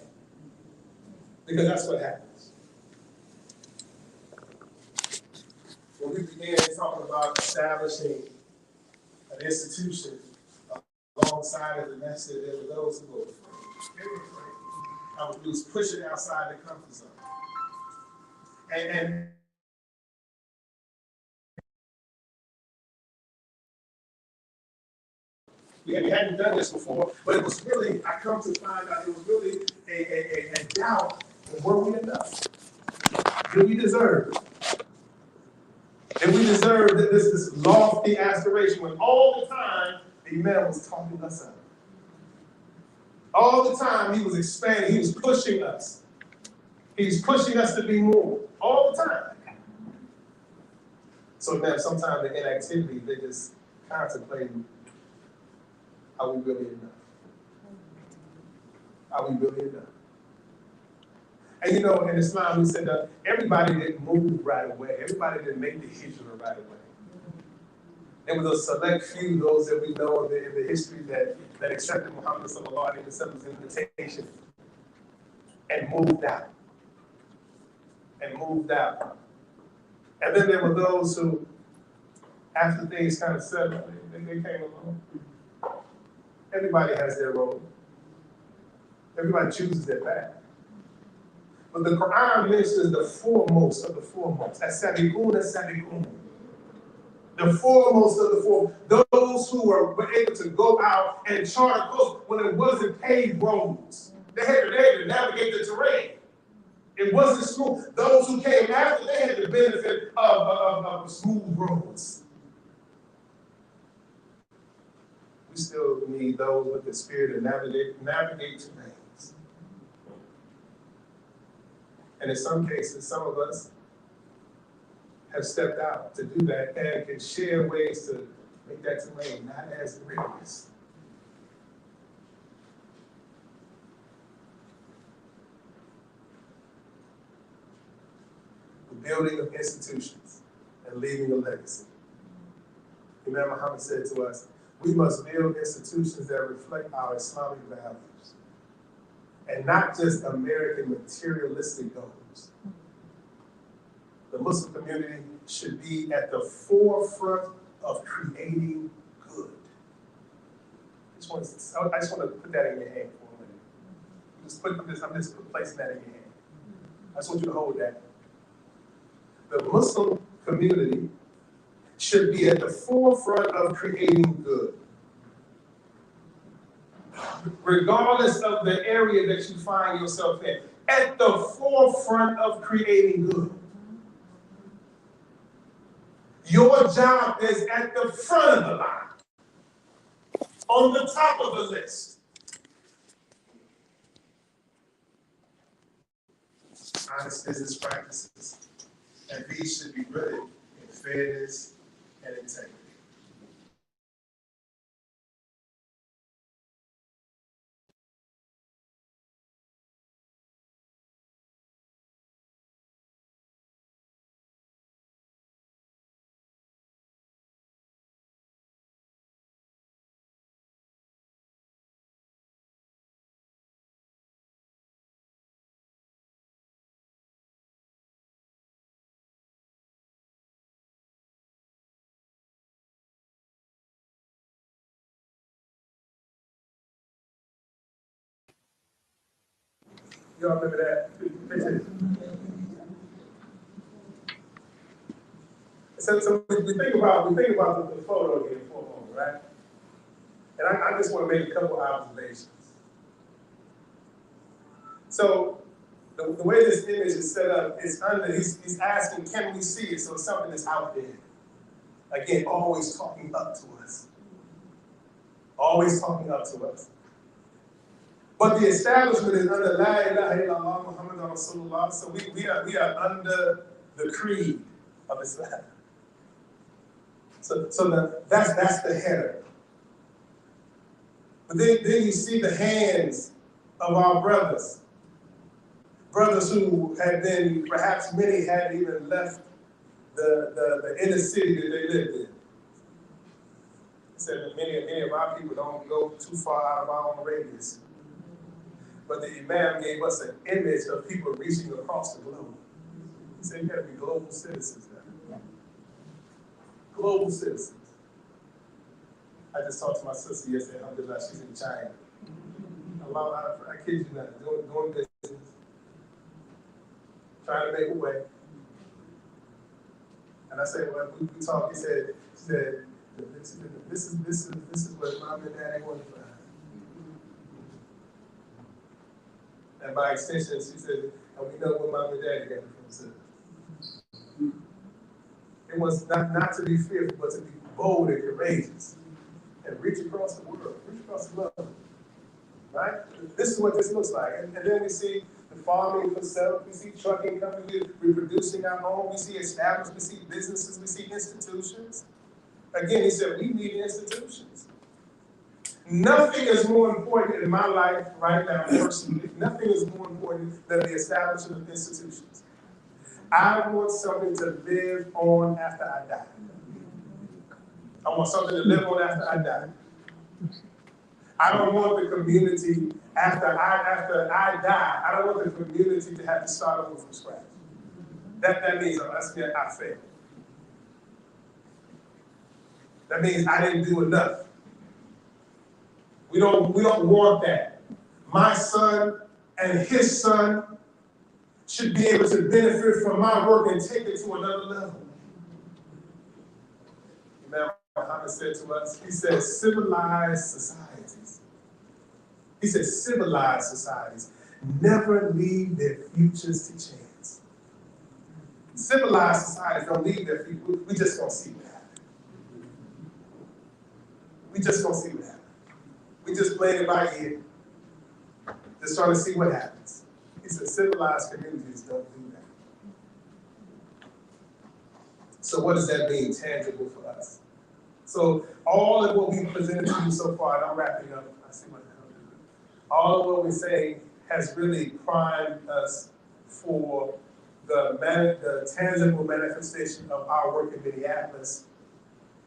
Because that's what happens. When we began talking about establishing an institution alongside of the Masjid, there were those who were afraid. We was pushing outside the comfort zone. And we hadn't done this before, but it was really, I come to find out it was really a doubt of were we enough? Did we deserve it? Did we deserve this lofty aspiration when all the time the Imam was talking us up? All the time he was expanding, he was pushing us. He's pushing us to be more, all the time. So now sometimes the inactivity, they just contemplating, are we really enough? Are we really enough? And you know, in Islam, we said that everybody didn't move right away. Everybody didn't make the hijrah right away. There was a select few, those that we know in the history that accepted Muhammad sallallahu alaihi wasallam's invitation and moved out. And then there were those who, after things kind of settled, they came along. Everybody has their role. Everybody chooses their path. But the Quran mentions the foremost of the foremost. As-sabiqun as-sabiqun. The foremost of the foremost. Those who were able to go out and chart a course when it wasn't paved roads. They had to navigate the terrain. It wasn't smooth. Those who came after, they had the benefit of smooth roads. We still need those with the spirit to navigate terrains. And in some cases, some of us have stepped out to do that and can share ways to make that terrain not as rigorous. The building of institutions and leaving a legacy. Imam Muhammad said to us, we must build institutions that reflect our Islamic values and not just American materialistic goals. The Muslim community should be at the forefront of creating good. I just want to put that in your hand for a minute. I'm just placing that in your hand. I just want you to hold that. The Muslim community should be at the forefront of creating good. Regardless of the area that you find yourself in, at the forefront of creating good. Your job is at the front of the line, on the top of the list. Honest business practices, And these should be rooted in fairness and integrity. Y'all remember that? So we think about the photo again for a moment, right? And I just want to make a couple observations. So the way this image is set up is he's asking, can we see it? So it's something that's out there. Again, always talking up to us. Always talking up to us. But the establishment is under La ilaha illallah Muhammadan Rasulullah. So we are under the creed of Islam. So that's the header. But then you see the hands of our brothers. Brothers who had been, perhaps many hadn't even left the inner city that they lived in. He said that many of our people don't go too far out of our own radius. But the Imam gave us an image of people reaching across the globe. He said, you gotta be global citizens now. Global citizens. I just talked to my sister yesterday, alhamdulillah, she's in China. I kid you not, doing business. Trying to make a way. And I said, well, we talked, she said, this is what mom and daddy wanted for her. And by extension, she said, and we know what mom and daddy got it from too. It was not to be fearful, but to be bold and courageous. And reach across the world, reach across the globe. Right? This is what this looks like. And then we see the farming for self, we see trucking companies, we're producing our own, we see establishments, we see businesses, we see institutions. Again, he said, we need institutions. Nothing is more important in my life right now, personally, nothing is more important than the establishment of institutions. I want something to live on after I die. I want something to live on after I die. I don't want the community, after I die, I don't want the community to have to start over from scratch. That means I failed. That means I didn't do enough. We don't want that. My son and his son should be able to benefit from my work and take it to another level. Imam Muhammad said to us, he said, civilized societies. He said, civilized societies never leave their futures to chance. Civilized societies don't leave their futures. We just don't see what happens. We just don't see what happens. We just play it by ear. Just trying to see what happens. He said, civilized communities don't do that. So what does that mean, tangible for us? So all of what we presented to you so far, and I'm wrapping up, I see what all of what we say has really primed us for the tangible manifestation of our work in Minneapolis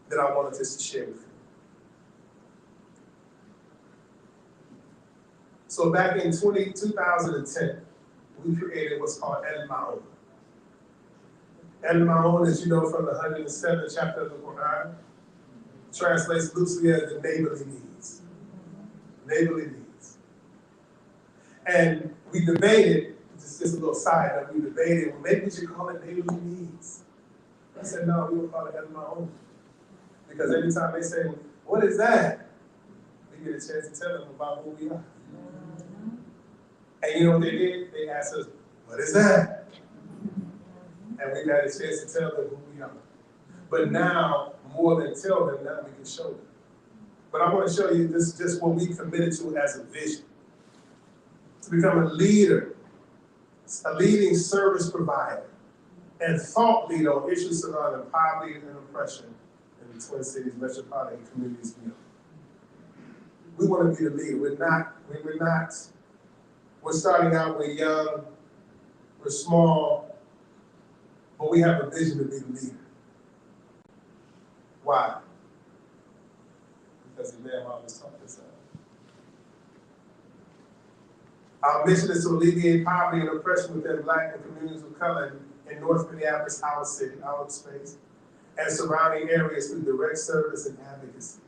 that I wanted to share with you. So back in 2010, we created what's called El-Amin. El-Amin, as you know from the 107th chapter of the Quran, translates loosely as the neighborly needs. Neighborly needs. And we debated, just a little side note, we debated, well, maybe we should call it neighborly needs. I said, no, we will call it El-Amin. Because every time they say, what is that? We get a chance to tell them about who we are. And you know what they did? They asked us, what is that? And we got a chance to tell them who we are. But now, more than tell them, now we can show them. But I want to show you this just what we committed to as a vision. To become a leader, a leading service provider, and thought leader on issues surrounding poverty and oppression in the Twin Cities metropolitan communities beyond. We want to be the leader. We're starting out, we're young, we're small, but we have a vision to be the leader. Why? Because Imam always taught this out. Our mission is to alleviate poverty and oppression within Black and communities of color in North Minneapolis, our city, our space, and surrounding areas through direct service and advocacy.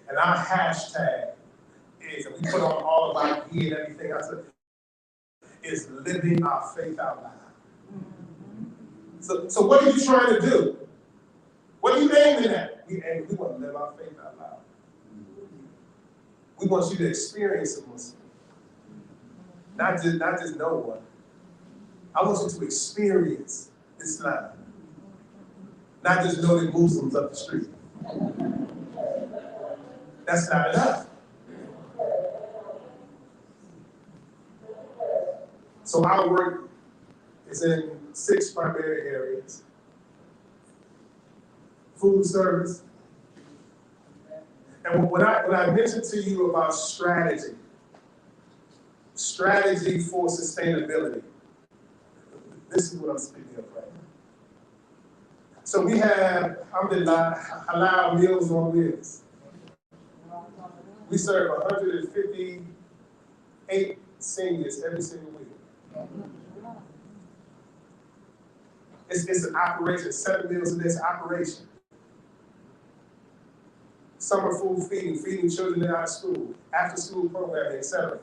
And our hashtag is, and we put on all of our gear and everything else, is living our faith out loud. So what are you trying to do? What are you aiming at? We want to live our faith out loud. We want you to experience a Muslim. Not just know one. I want you to experience Islam. Not just know the Muslims up the street. That's not enough. So our work is in 6 primary areas. Food service. And when I mentioned to you about strategy for sustainability, this is what I'm speaking of right now. So we have, Halal Meals on Wheels. We serve 158 seniors every single week. It's an operation, 7 meals a day, it's an operation. Summer food feeding children out of school, after school programming, etc.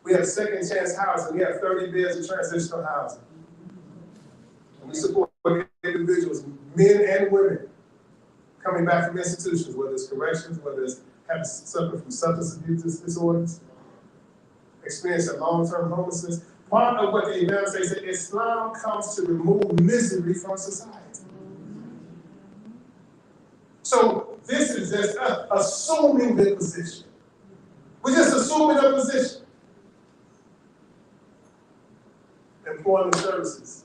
We have second chance housing. We have 30 beds of transitional housing. And we support individuals, men and women, coming back from institutions, whether it's corrections, whether it's having suffered from substance abuse disorders, experiencing long-term homelessness. Part of what the Imam says is that Islam comes to remove misery from society. So this is just assuming the position. We're just assuming the position. Employment services.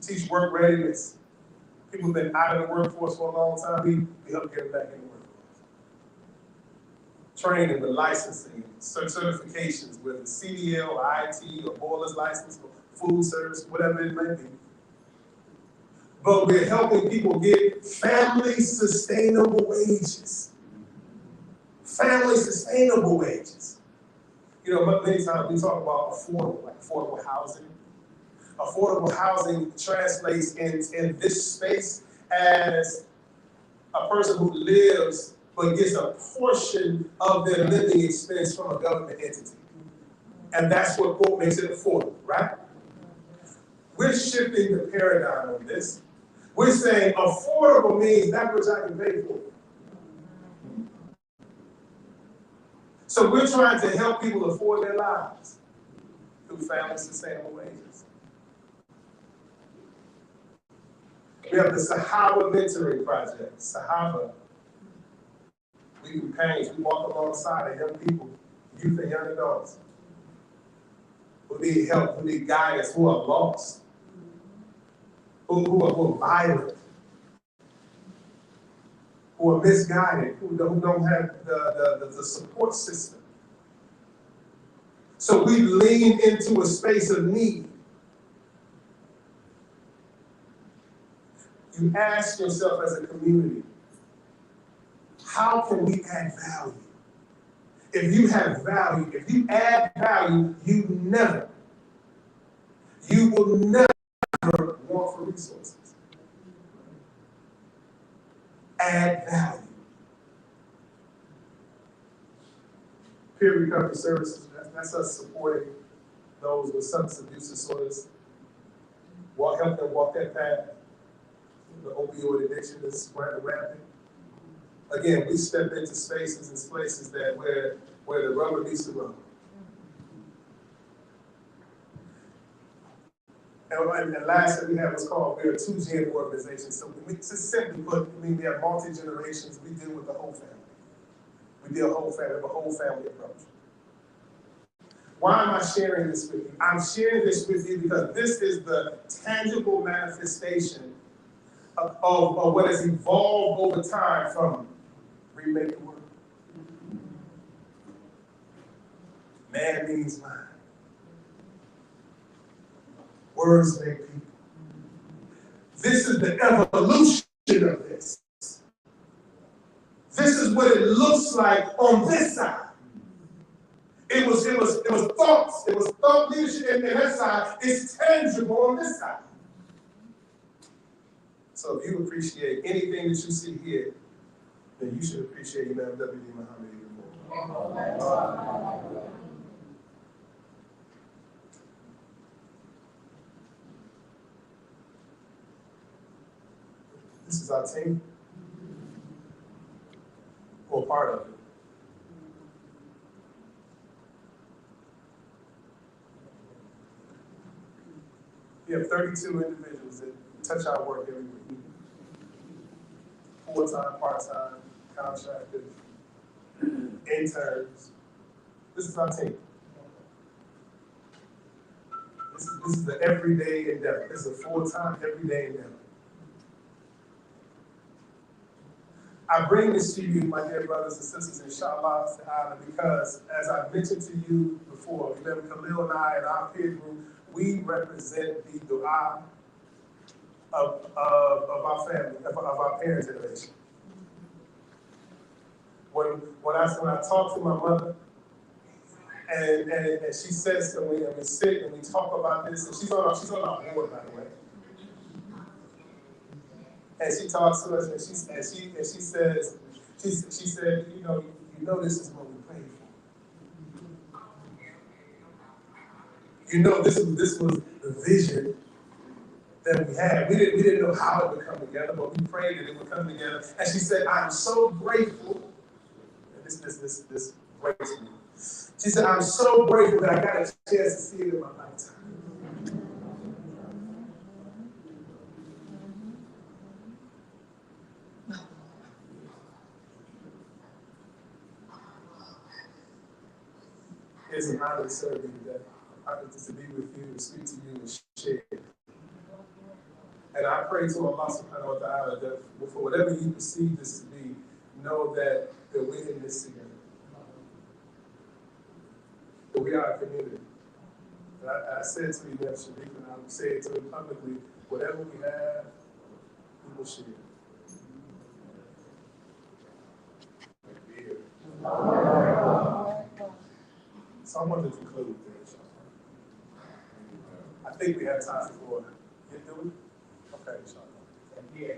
Teach work readiness. People have been out of the workforce for a long time. We help get them back in the workforce. Training with licensing, certifications, whether it's CDL or IT or boilers license or food service, whatever it may be. But we're helping people get family sustainable wages. Family sustainable wages. You know, many times we talk about affordable housing. Affordable housing translates in this space as a person who lives but gets a portion of their living expense from a government entity. And that's what quote makes it affordable, right? We're shifting the paradigm on this. We're saying affordable means that which I can pay for. So we're trying to help people afford their lives through family sustainable wages. We have the Sahaba Mentoring Project. Sahaba, we companions, we walk alongside of young people, youth and young adults, who need help, who need guidance, who are lost, who are violent, who are misguided, who don't have the support system. So we lean into a space of need. You ask yourself as a community, how can we add value? If you have value, if you add value, you will never want for resources. Add value. Peer recovery services, that's us supporting those with substance abuse disorders. Help them walk that path. The opioid addiction is rampant. Again, we step into spaces and places that where the rubber meets the road. And lastly, we have what's called, we're a 2Gen organization. So we just simply put, we have multi-generations, we deal with the whole family. We deal whole family, we have a whole family approach. Why am I sharing this with you? I'm sharing this with you because this is the tangible manifestation of what has evolved over time from remake the world. Man means mind. Words make people. This is the evolution of this. This is what it looks like on this side. It was thoughts. It was thought leadership in that side. It's tangible on this side. So if you appreciate anything that you see here, then you should appreciate Imam W, Deen Mohammed even more. This is our team, or part of it. We have 32 individuals that touch our work every week. Full-time, part-time, contractors, interns. This is our team. This is the everyday endeavor. This is a full-time, everyday endeavor. I bring this to you, my dear brothers and sisters, inshallah ta'ala, because as I mentioned to you before, Imam Khalil and I and our peer group, we represent the dua of our family, of our parents' generation. When I talk to my mother, and she says to me, and we sit and we talk about this, and she's on our board, by the way. And she talks to us, and she said, you know, this is what we prayed for. You know, this was the vision that we had. We didn't know how it would come together, but we prayed that it would come together. And she said, I'm so grateful. And this breaks me. She said, I'm so grateful that I got a chance to see it in my lifetime. It's an honor to serve you today. To be with you, to speak to you, and share. And I pray to Allah subhanahu wa ta'ala that for whatever you perceive this to be, know that we're in this together. That we are a community. And I said to you that Sharif, and I would say it to him publicly, whatever we have, we will share. So I wanted to conclude there. I think we have time for you do it? Okay, inshallah. Yeah.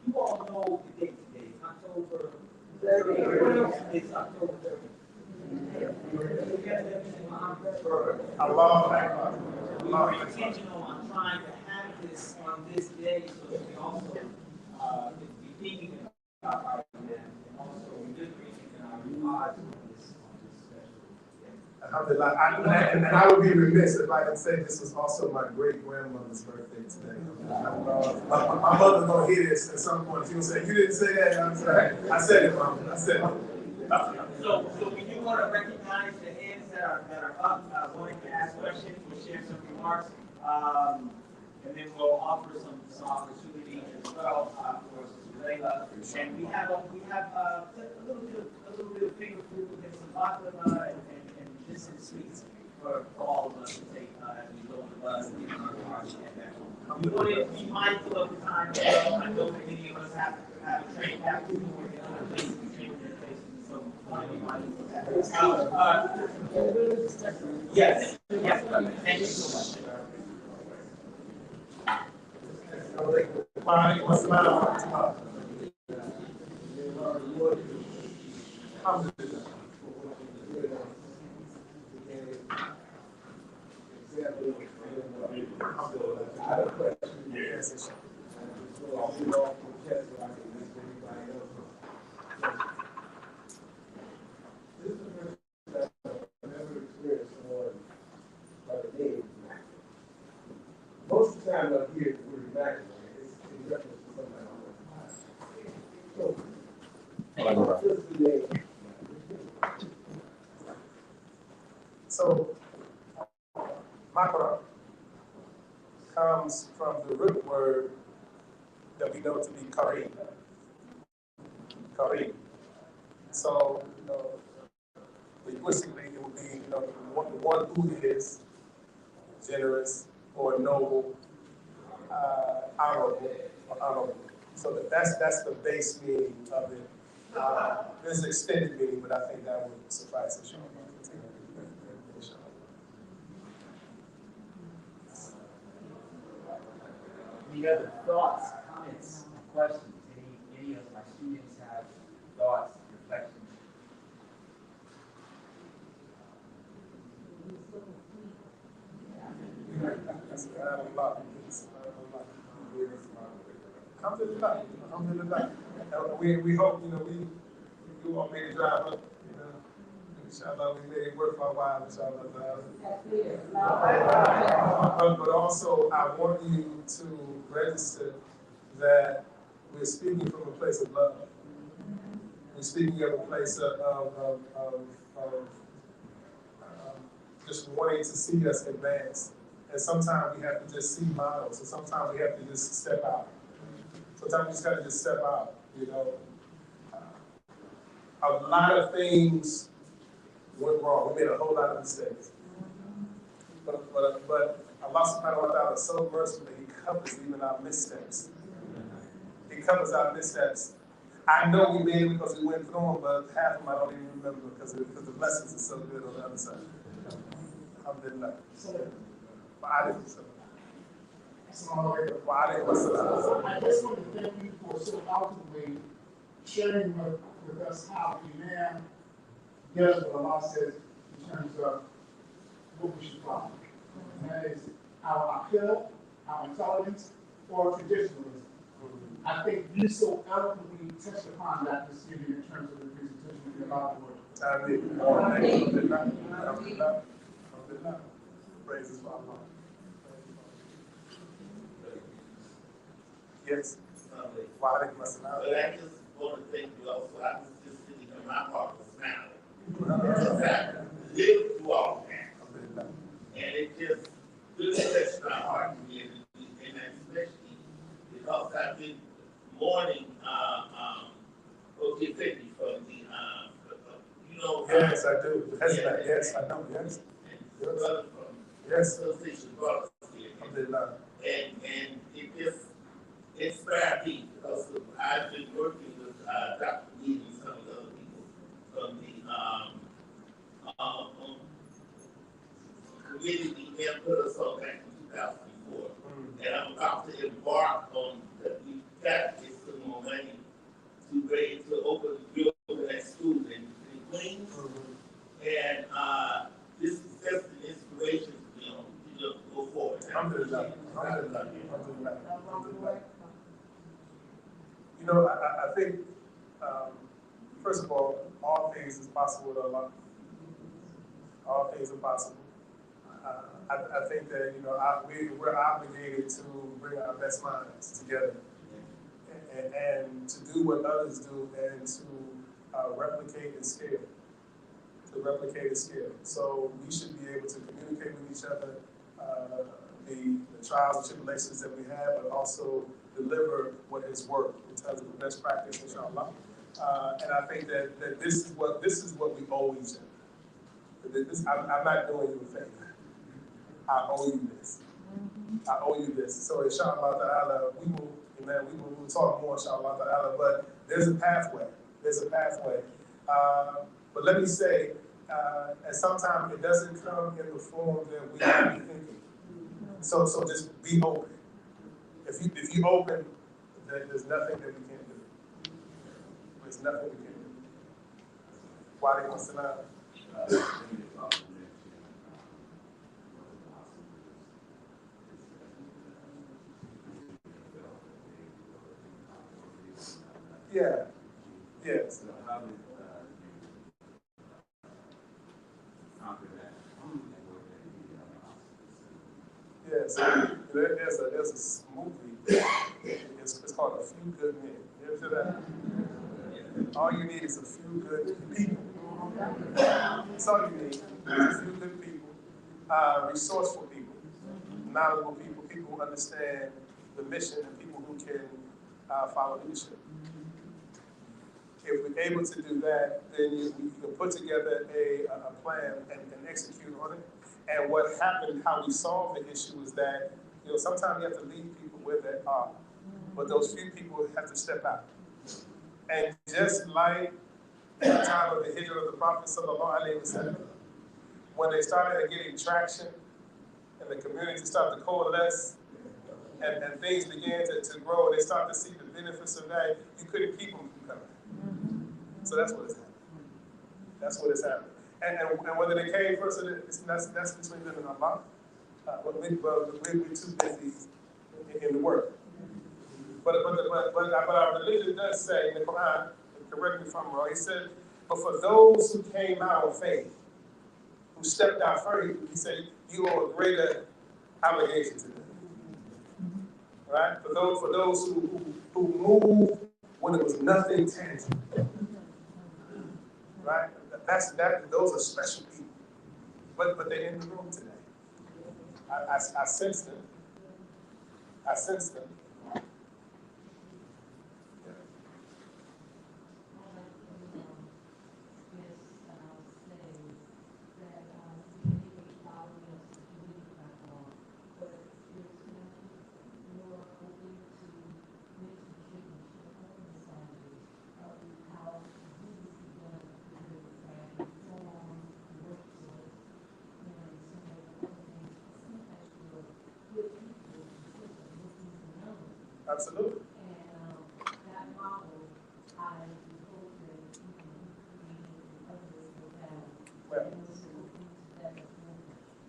You all know the date today. It's October 30th. It's October 30th. Allah. We were intentional on trying to have this on this day so that we also can be thinking about our event and also deliberating in our lives on this special day. Alhamdulillah. And I would be remiss if I didn't say this was also my great-grandmother's birthday today. My mother's going to hear this at some point. She's going to say, you didn't say that. I'm sorry. I said it, Mom. I said it. So we do want to recognize the hands that are up, wanting to ask questions. We'll share some remarks, and then we'll offer some opportunity as well for Sister Layla. And we have a little bit of finger food and some vodka and this is sweets for all of us to take as we go on the bus and get in our cars and head back home. We want to be mindful of the time. I know that many of us have a train back to work in other places and change their places. So we want to be mindful of that. Yes. Thank you so much. have a question. Yes, it's I'll leave it off the chest so I can listen to anybody else. This is the first time I've ever experienced someone like a name. Most of the time I hear the word immaculate, it's in reference to somebody else. So, just the name. So, Makram comes from the root word that we know to be kareem. Kareem. So, linguistically, it would be, the one who is generous or noble, honorable. So that's the base meaning of it. There's an extended meaning, but I think that would suffice it. Any other thoughts, comments, questions? Any of my students have thoughts, reflections? Alhamdulillah. We hope, you all made it drive up, inshallah, we made it worth our while, inshallah. But also, I want you to register that we're speaking from a place of love. We're speaking of a place of just wanting to see us advance. And sometimes we have to just see models, and sometimes we have to just step out. Sometimes we just got to just step out, A lot of things went wrong. We made a whole lot of mistakes. But Allah subhanahu wa ta'ala is so merciful that He covers even our missteps. He covers our missteps. I know we made it because we went through them, but half of them I don't even remember because the lessons are so good on the other side. Alhamdulillah. I just want to thank you for so ultimately sharing with us how the man does what Allah says in terms of what we should follow. And that is our appeal, our intelligence, or traditionalism. I think you so eloquently touched upon that this evening in terms of the presentation about the word. Alhamdulillah. Praises for Allah. Yes. But I just want to thank you also. I was just sitting in my heart was smiling. Live through all that. And it just really touched my heart to me, and especially because I've been mourning Okefeji from the Yes, I do. Yes, I know. Yes. And brother from Yes. Association Brothers here. Alhamdulillah. And it just inspired me because I've been working with Dr. Lee and some of the other people from the committee that put us on back in 2004. And I'm about to embark on that. We've got to get some more money to open the building at school in Queens. And this is just an inspiration, to go forward. Alhamdulillah. I think, first of all things is possible with Allah. All things are possible. I think that, we're obligated to bring our best minds together and to do what others do and to replicate and scale. So we should be able to communicate with each other, the trials and tribulations that we have, but also deliver what has worked in terms of the best practice, inshallah. And I think that this is what we owe each other. I'm not doing you a favor. I owe you this. So inshallah ta'ala, we will talk more, inshallah ta'ala, but there's a pathway. But let me say, and sometimes it doesn't come in the form that we are thinking. So just be open. If you open, then there's nothing that we can't do. There's nothing we can't do. Wa alaikum assalam. Yeah, yes. So how did you conquer that and work that Yeah, so there's a movie, it's called A Few Good Men. You ever hear that? All you need is a few good people. That's all you need, is a few good people, resourceful people, knowledgeable people, people who understand the mission, and people who can follow leadership. If we're able to do that, then we can put together a plan and execute on it. And what happened, how we solved the issue is that, sometimes you have to leave people where they are, but those few people have to step out. And just like the time of the hijrah of the Prophet sallallahu alaihi wasallam, when they started getting traction and the community started to coalesce and things began to grow and they started to see the benefits of that, you couldn't keep them from coming. So that's what is happening. That's what is happening. And whether they came first, that's between them and Allah. But we're too busy in the work. But our religion does say in the Quran, correct me if I'm wrong, he said, but for those who came out of faith, who stepped out first, he said, you owe a greater obligation to them. Right? For those who moved when it was nothing tangible. Right? Those are special people. But they're in the room today. I sense them. I sense them. Absolutely. And that model, I hope that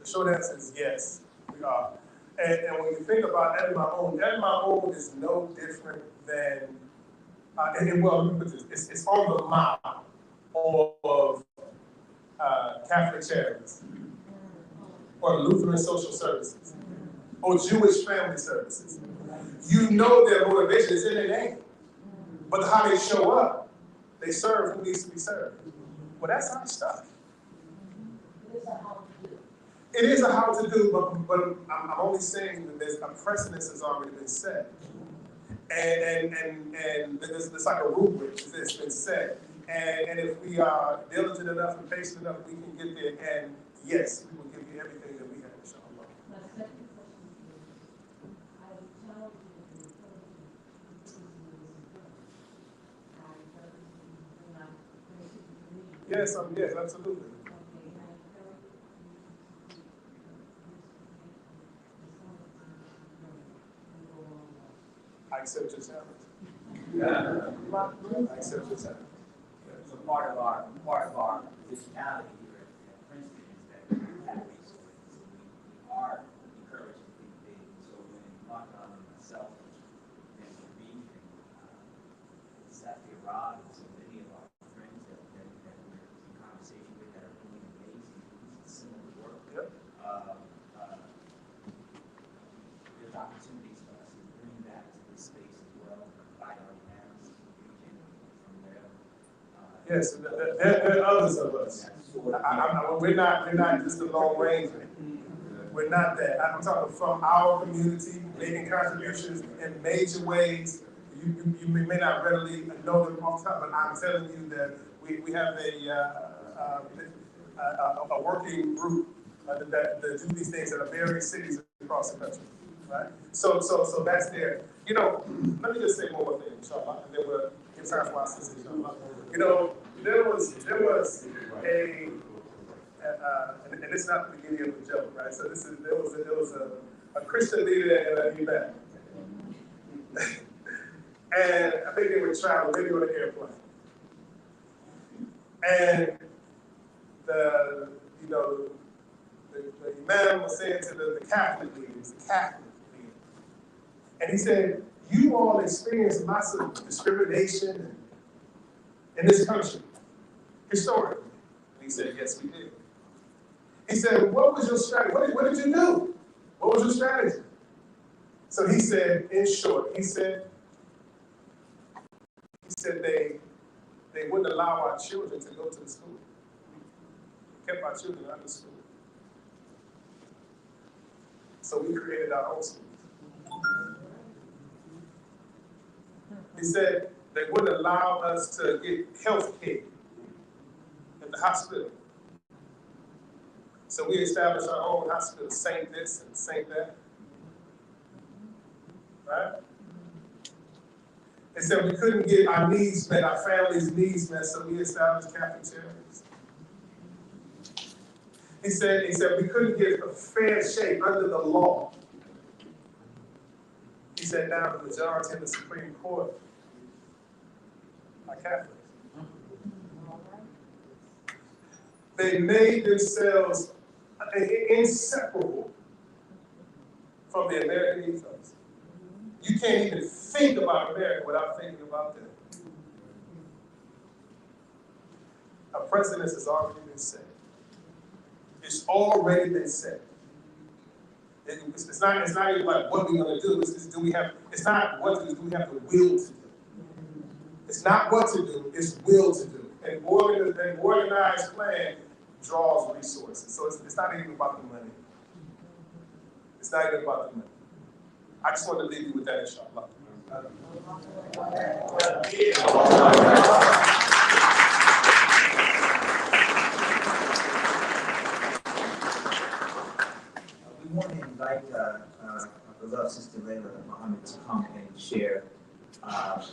the short answer is yes, we are. And when you think about El-Amin is no different than, it's on the model of Catholic Charities, or Lutheran Social Services, or Jewish Family Services. You know their motivation is in their name. But how they show up, they serve who needs to be served. Well, that's our stuff. It is a how to do, but I'm only saying that there's a precedence has already been set. And there's like a rubric that's been set. And if we are diligent enough and patient enough, we can get there. And yes, we will give you everything that we have, inshallah. My second question is, I challenge you to Yes, yes, absolutely. I accept your challenge. I accept your challenge. So part of our positionality here at Princeton is that we have resources. We are encouraging people big. So when Makram and myself and the region, Safi Rod, and so many of our friends that we're in conversation with that are doing amazing, similar work. Yep. There's opportunities for us to bring that to this space as well, provide our hands region from there. Yes, there are others of us. We're not just a lone ranger. We're not that. I'm talking from our community, making contributions in major ways. You may not readily know them off the top, but I'm telling you that we have a working group that do these things in various cities across the country, right? So that's there. Let me just say one more thing, inshallah, and then we'll give time for our sisters, inshallah. There was a and it's not the beginning of a joke, right? So there was a Christian leader at El-Amin. And I think they were traveling, maybe on an airplane. And the Imam was saying to the Catholic leader, and he said, you all experienced lots of discrimination in this country, historically. And he said, yes, we did. He said, what was your strategy? What did you do? What was your strategy? So he said, in short, he said they wouldn't allow our children to go to the school. Kept our children out of school. So we created our own schools. He said they wouldn't allow us to get health care at the hospital. So we established our own hospital, St. this and St. that. Right? They said we couldn't get our needs met, our family's needs met, so we established cafeterias. He said we couldn't get a fair shake under the law. He said now the majority in the Supreme Court are Catholics. They made themselves inseparable from the American ethos. You can't even think about America without thinking about them. A precedent has already been set. It's already been set. It's not even like what we're going to do. It's not what to do. We have the will to do. It's not what to do. It's will to do. And an organized plan draws resources. So it's not even about the money. It's not even about the money. I just want to leave you with that, inshallah. We want to invite our beloved Sister Deen Mohammed to come and share. I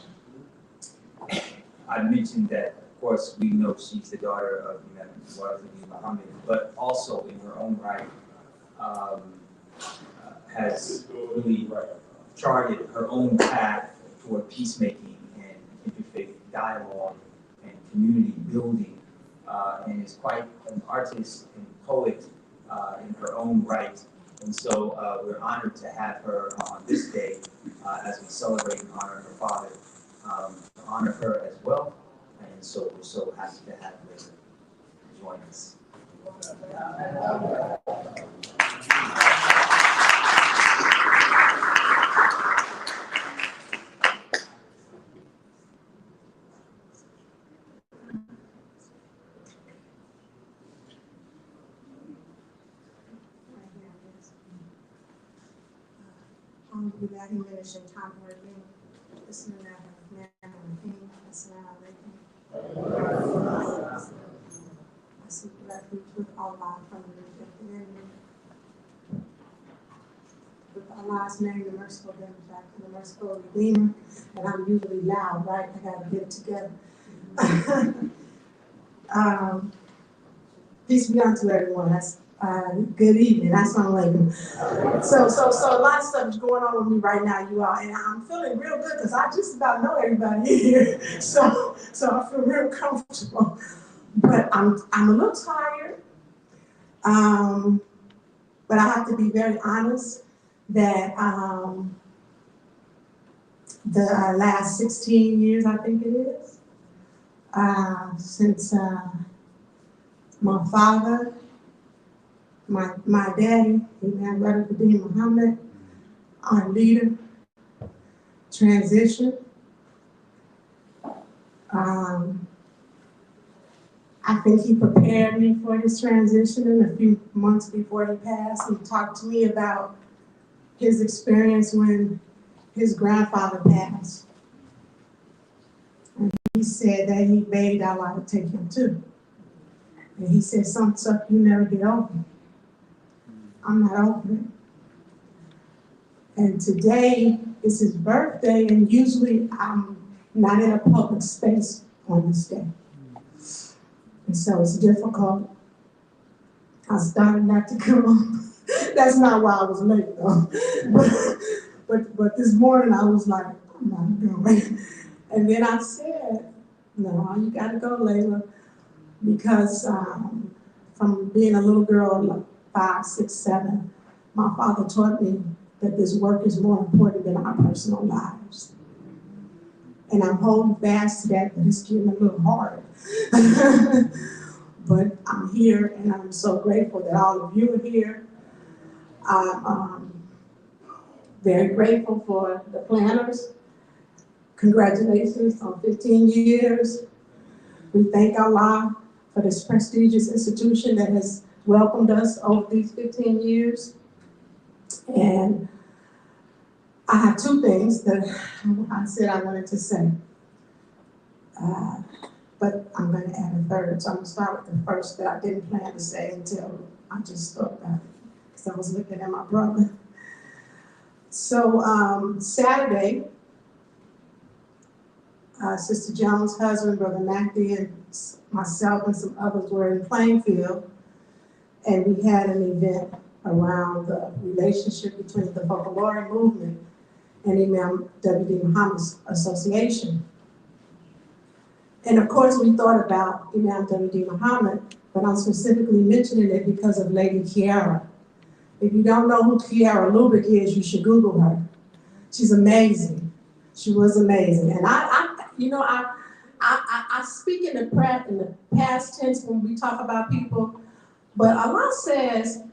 mentioned that, of course, we know she's the daughter of Imam W, Deen Mohammed, but also in her own right has really charted her own path toward peacemaking and interfaith dialogue and community building, and is quite an artist and poet in her own right. And so we're honored to have her on this day as we celebrate and honor her father, honor her as well. And so we're so happy to have her join us. I seek refuge with Allah from the rejected enemy. With Allah's name, the merciful benefactor, the merciful redeemer. And I'm usually loud, right? I gotta get it together. Peace be unto everyone. That's good evening. Assalamu alaikum. So a lot of stuff is going on with me right now, you all, and I'm feeling real good because I just about know everybody here. So I feel real comfortable. But I'm a little tired. But I have to be very honest that the last 16 years, I think it is, since my father, my daddy, Imam W, Deen Mohammed, our leader, transition. I think he prepared me for his transition in a few months before he passed. He talked to me about his experience when his grandfather passed. And he said that he begged Allah to take him too. And he said, some stuff you never get over. I'm not over it. And today is his birthday, and usually I'm not in a public space on this day. And so it's difficult. I started not to come. That's not why I was late though. But this morning I was like, I'm not going. And then I said, no, you gotta go, Layla. Because from being a little girl, like 5, 6, 7, my father taught me that this work is more important than our personal lives. And I'm holding fast to that, but it's getting a little hard. But I'm here, and I'm so grateful that all of you are here. I'm very grateful for the planners. Congratulations on 15 years. We thank Allah for this prestigious institution that has welcomed us over these 15 years. And I have two things that I said I wanted to say. But I'm going to add a third. So I'm going to start with the first that I didn't plan to say until I just thought about it, because I was looking at my brother. So Saturday, Sister Jones' husband, Brother Mackie, and myself and some others were in Plainfield, and we had an event around the relationship between the folklore movement and Imam W. Deen Mohammed's association. And of course, we thought about Imam W. Deen Mohammed, but I'm specifically mentioning it because of Lady Kiara. If you don't know who Kiara Lubick is, you should Google her. She's amazing. She was amazing. And I speak in the past tense when we talk about people, but Allah says,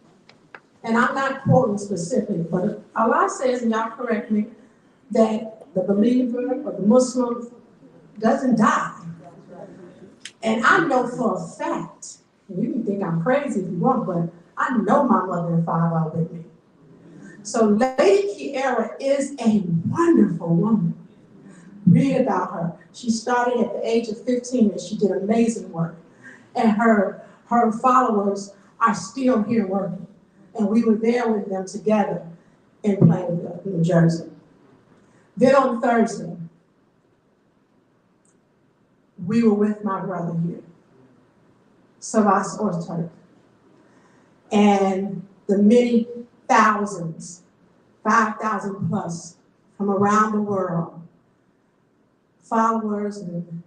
and I'm not quoting specific, but Allah says, and y'all correct me, that the believer or the Muslim doesn't die. And I know for a fact, and you can think I'm crazy if you want, but I know my mother and father are with me. So Lady Kiara is a wonderful woman. Read about her. She started at the age of 15 and she did amazing work. And her followers are still here working. And we were there with them together in Plainfield, New Jersey. Then on Thursday, we were with my brother here, Savas Orturk, and the many thousands, 5,000 plus from around the world, followers and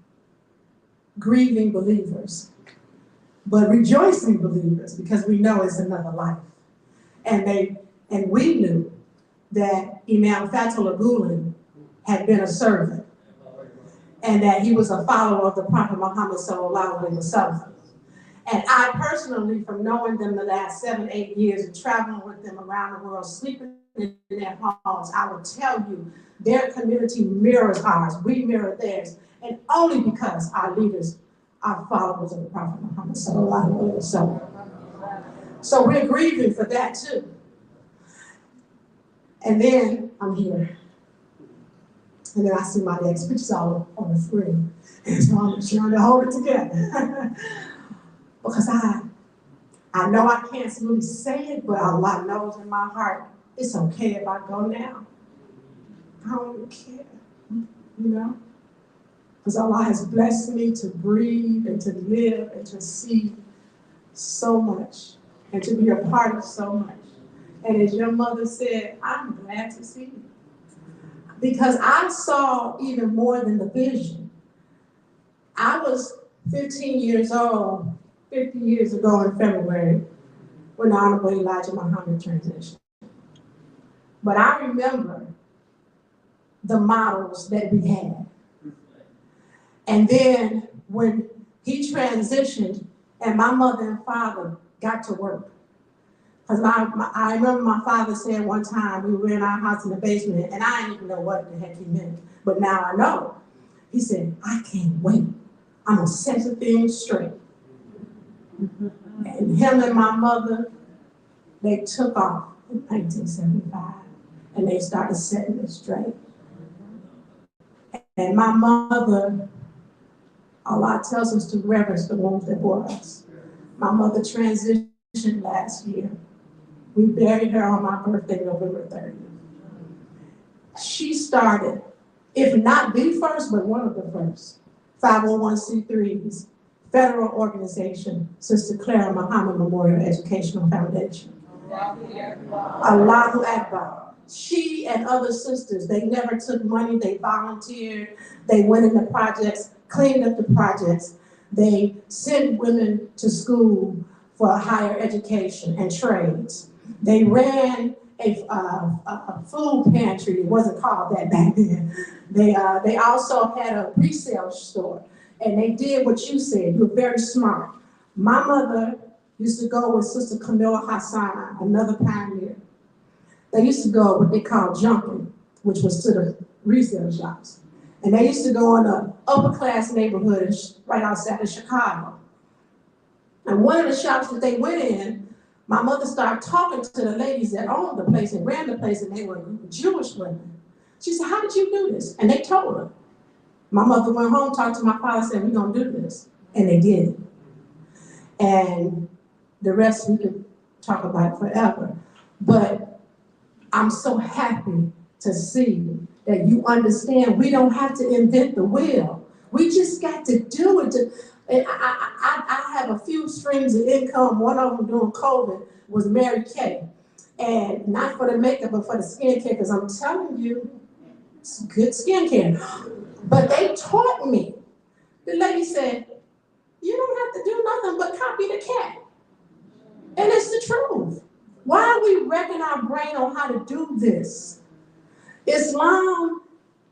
grieving believers, but rejoicing believers because we know it's another life. And we knew that Imam Fatullah Gulen had been a servant and that he was a follower of the Prophet Muhammad sallallahu alaihi wasallam. And I personally, from knowing them the last 7-8 years and traveling with them around the world, sleeping in their homes, I will tell you, their community mirrors ours. We mirror theirs. And only because our leaders are followers of the Prophet Muhammad sallallahu alaihi wasallam. So we're grieving for that too. And then I'm here. And then I see my next pictures all on the screen. And so I'm trying to hold it together. Because I know I can't really say it, but Allah knows in my heart, it's okay if I go now. I don't even care, you know? Because Allah has blessed me to breathe and to live and to see so much and to be a part of so much. And as your mother said, I'm glad to see you. Because I saw even more than the vision. I was 15 years old, 50 years ago in February, when the Honorable Elijah Muhammad transitioned. But I remember the models that we had. And then when he transitioned and my mother and father got to work, because I remember my father saying one time, we were in our house in the basement, and I didn't even know what the heck he meant, but now I know. He said, I can't wait. I'm gonna set the things straight. And him and my mother, they took off in 1975, and they started setting it straight. And my mother, Allah tells us to reverence the ones that bore us. My mother transitioned last year. We buried her on my birthday, November 30th. She started, if not the first, but one of the first, 501c3s, federal organization, Sister Clara Muhammad Memorial Educational Foundation. Allahu Akbar. She and other sisters, they never took money, they volunteered, they went into projects, cleaned up the projects, they sent women to school for higher education and trades. They ran a food pantry. It wasn't called that back then. They also had a resale store, and they did what you said. You were very smart. My mother used to go with Sister Camilla Hassan, another pioneer. They used to go what they call jumping, which was to the resale shops. And they used to go in an upper class neighborhood right outside of Chicago. And one of the shops that they went in, my mother started talking to the ladies that owned the place and ran the place, and they were Jewish women. She said, "How did you do this?" And they told her. My mother went home, talked to my father, said, "We're gonna do this." And they did it. And the rest we could talk about forever. But I'm so happy to see that you understand we don't have to invent the wheel. We just got to do it. And I have a few streams of income. One of them during COVID was Mary Kay. And not for the makeup, but for the skincare, because I'm telling you, it's good skincare. But they taught me. The lady said, "You don't have to do nothing but copy the cat." And it's the truth. Why are we wrecking our brain on how to do this? Islam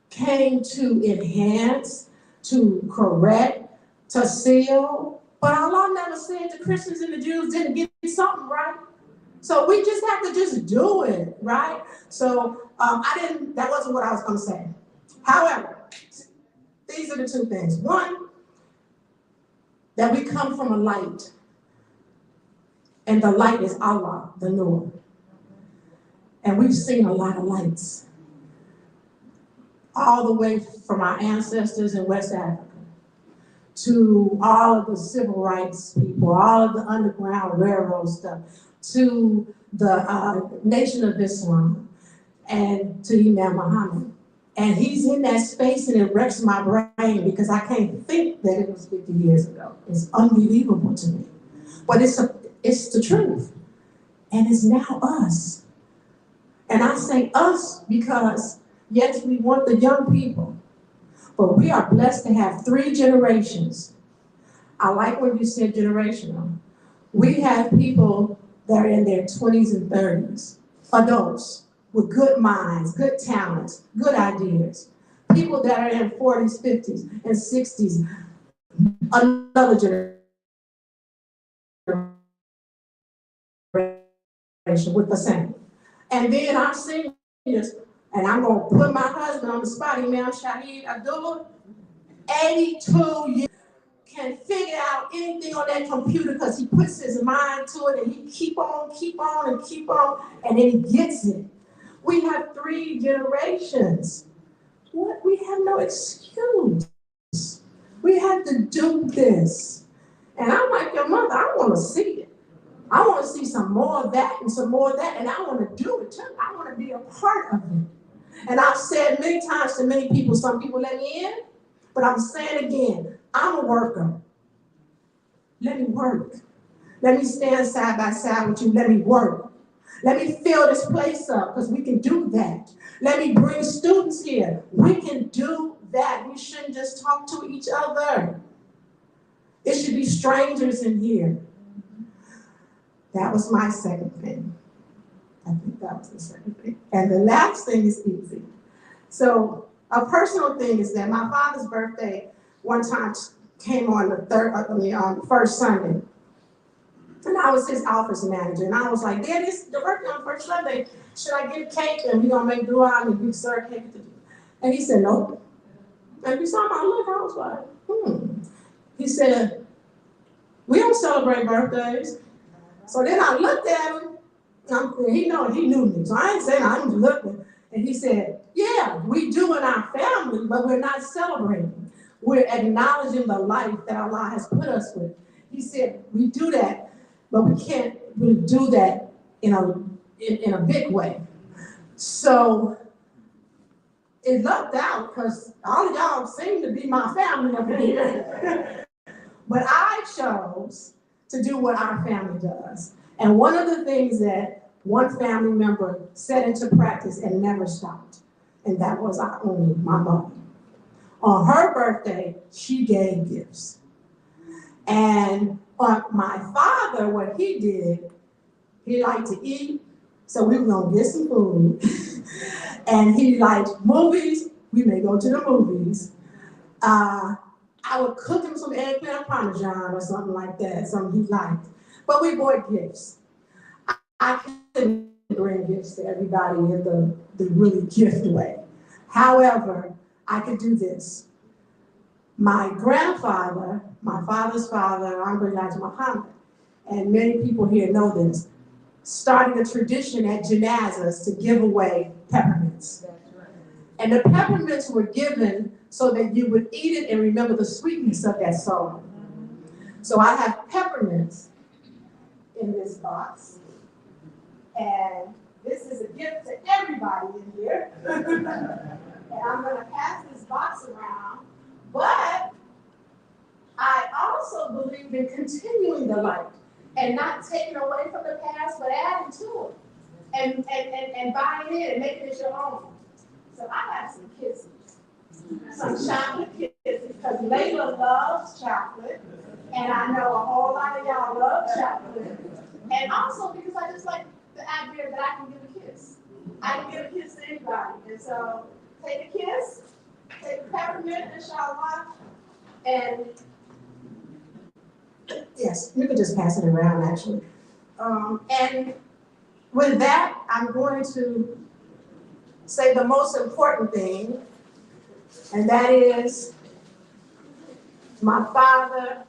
came to enhance, to correct, to seal, but Allah never said the Christians and the Jews didn't get something right. So we just have to just do it, right? So that wasn't what I was gonna say. However, these are the two things. One, that we come from a light, and the light is Allah, the Nur. And we've seen a lot of lights, all the way from our ancestors in West Africa to all of the civil rights people, all of the Underground Railroad stuff, to the Nation of Islam, and to Imam Muhammad. And he's in that space, and it wrecks my brain because I can't think that it was 50 years ago. It's unbelievable to me. But it's the truth. And it's now us. And I say us because, yes, we want the young people, but we are blessed to have 3 generations. I like when you said generational. We have people that are in their 20s and 30s, adults with good minds, good talents, good ideas. People that are in 40s, 50s, and 60s, another generation with the same. And then our seniors, and I'm gonna put my husband on the spot, Imam Shahid Abdullah, 82 years, can figure out anything on that computer because he puts his mind to it and he keep on, and then he gets it. We have 3 generations. What? We have no excuse. We have to do this. And I'm like your mother, I want to see it. I want to see some more of that and some more of that, and I want to do it too. I want to be a part of it. And I've said many times to many people, some people let me in, but I'm saying again, I'm a worker. Let me work. Let me stand side by side with you. Let me work. Let me fill this place up because we can do that. Let me bring students here. We can do that. We shouldn't just talk to each other. It should be strangers in here. That was my second thing. I think that was the second thing. And the last thing is easy. So a personal thing is that my father's birthday one time came on the first Sunday. And I was his office manager. And I was like, Dad, it's the birthday on first Sunday. Should I get cake? And we're going to make dua and we serve cake. And he said, no. And he saw my look. I was like, He said, we don't celebrate birthdays. So then I looked at him. He knew me. So I ain't saying I'm just looking. And he said, yeah, we do in our family, but we're not celebrating. We're acknowledging the life that Allah has put us with. He said, we do that, but we can't really do that in a big way. So it lucked out because all of y'all seem to be my family up here. But I chose to do what our family does. And one of the things that one family member set into practice and never stopped, and that was my mother. On her birthday, she gave gifts. And on my father, what he did, he liked to eat, So we were gonna get some food. And he liked movies, we may go to the movies. I would cook him some eggplant parmesan or something like that, something he liked. But we bought gifts. I couldn't bring gifts to everybody in the really gift way. However, I could do this. My grandfather, my father's father, Deen Mohammed, and many people here know this, started a tradition at janazas to give away peppermints. And the peppermints were given so that you would eat it and remember the sweetness of that song. So I have peppermints in this box. And this is a gift to everybody in here. And I'm gonna pass this box around. But I also believe in continuing the light and not taking away from the past, but adding to it. And buying in and making it your own. So I have some kisses. Some chocolate kisses, because Layla loves chocolate. And I know a whole lot of y'all love chocolate. And also because I just like the idea that I can give a kiss. I can give a kiss to anybody. And so take a kiss, take a peppermint, inshallah. And yes, you can just pass it around actually. And with that, I'm going to say the most important thing, and that is my father,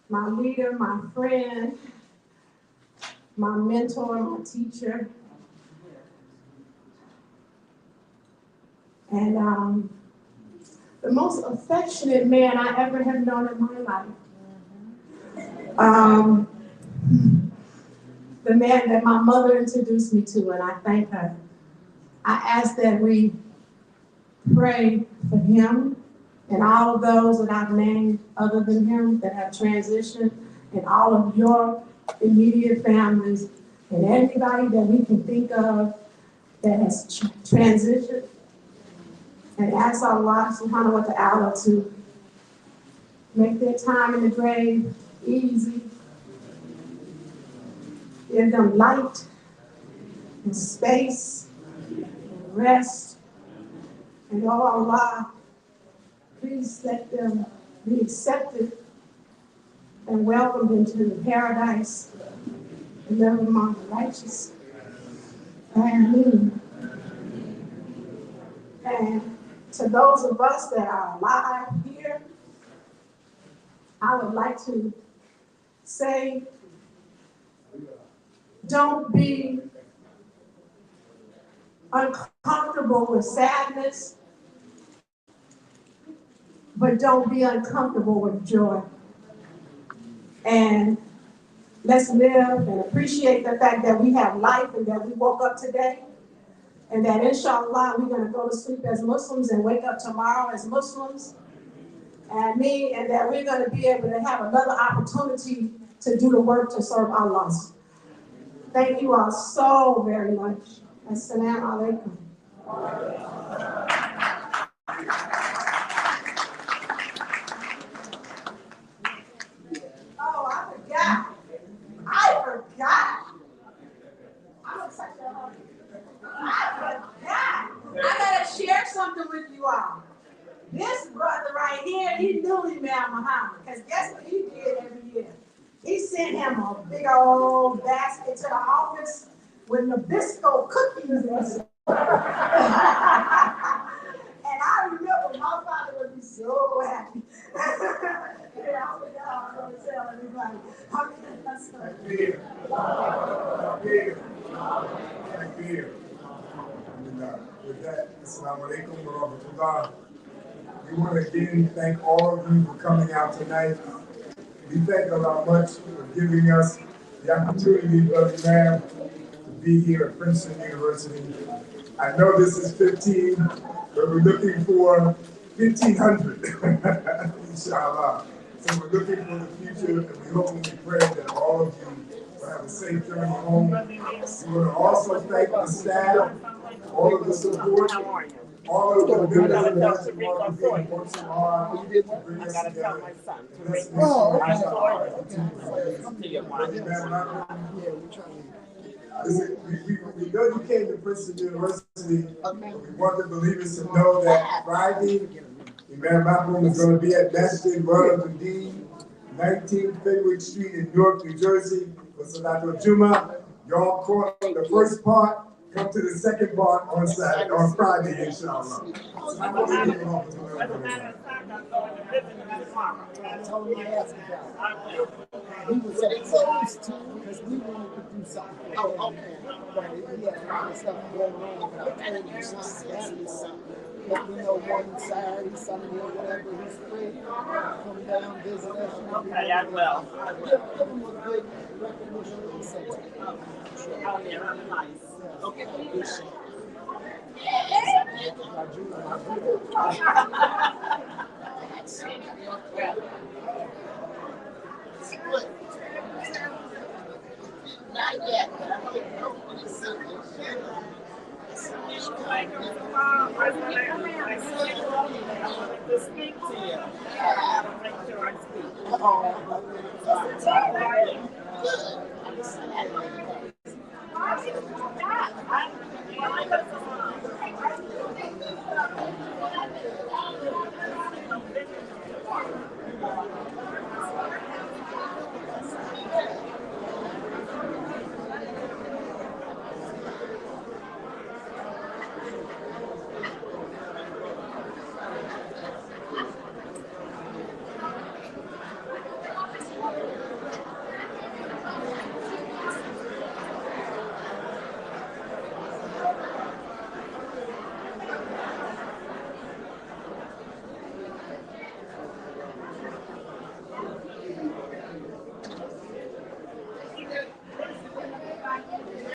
my leader, my friend, my mentor, my teacher, and the most affectionate man I ever have known in my life. The man that my mother introduced me to, and I thank her. I ask that we pray for him and all of those that I've named other than him that have transitioned, and all of your immediate families, and anybody that we can think of that has transitioned, and ask Allah subhanahu wa ta'ala to make their time in the grave easy, give them light and space and rest, and oh Allah, please let them be accepted and welcomed into the paradise and live among the righteous. An-Nur. And to those of us that are alive here, I would like to say, don't be uncomfortable with sadness, but don't be uncomfortable with joy. And let's live and appreciate the fact that we have life and that we woke up today, and that inshallah we're going to go to sleep as Muslims and wake up tomorrow as Muslims, and that we're going to be able to have another opportunity to do the work to serve Allah. Thank you all so very much. Assalamu alaikum. Oh, I forgot. I'm gonna touch your heart. I forgot. I gotta share something with you all. This brother right here, he knew Imam Muhammad, because guess what he did every year? He sent him a big old basket to the office with Nabisco cookies and stuff. And I remember my father would be so happy. Yeah, I forgot I was going to tell everybody. With that, assalamu alaikum wa rahmatullah. We want to again thank all of you for coming out tonight. We thank Allah much for giving us the opportunity, Brother Imam, to be here at Princeton University. I know this is 15, but we're looking for 1,500, inshallah. So we're looking for the future, and we hope and we pray that all of you will have a safe journey home. We want to also thank the staff, all of the support, all of the members of the Masjid being working so hard to bring us together. And let's make sure that Listen, we know you came to Princeton University, but we want the believers to know that Friday, Imam Makram is going to be at Masjid of Deen, 19 Fenwick Street in Newark, New Jersey, for Salatul Jummah. Y'all caught the first part, come to the second part on Saturday, on Friday, inshallah. We was supposed to, because we wanted to do something. Oh, okay. But we had a lot of stuff going on, but I told him something. Let me know one Saturday, Sunday, or whatever he's free. Come down, visit us. Okay, I will. Give him a good recognition of the center. Oh, yeah, that's nice. Okay. Not yet, but I hope Thank you so much. I wanted to speak to you. I have to make sure I speak. Good.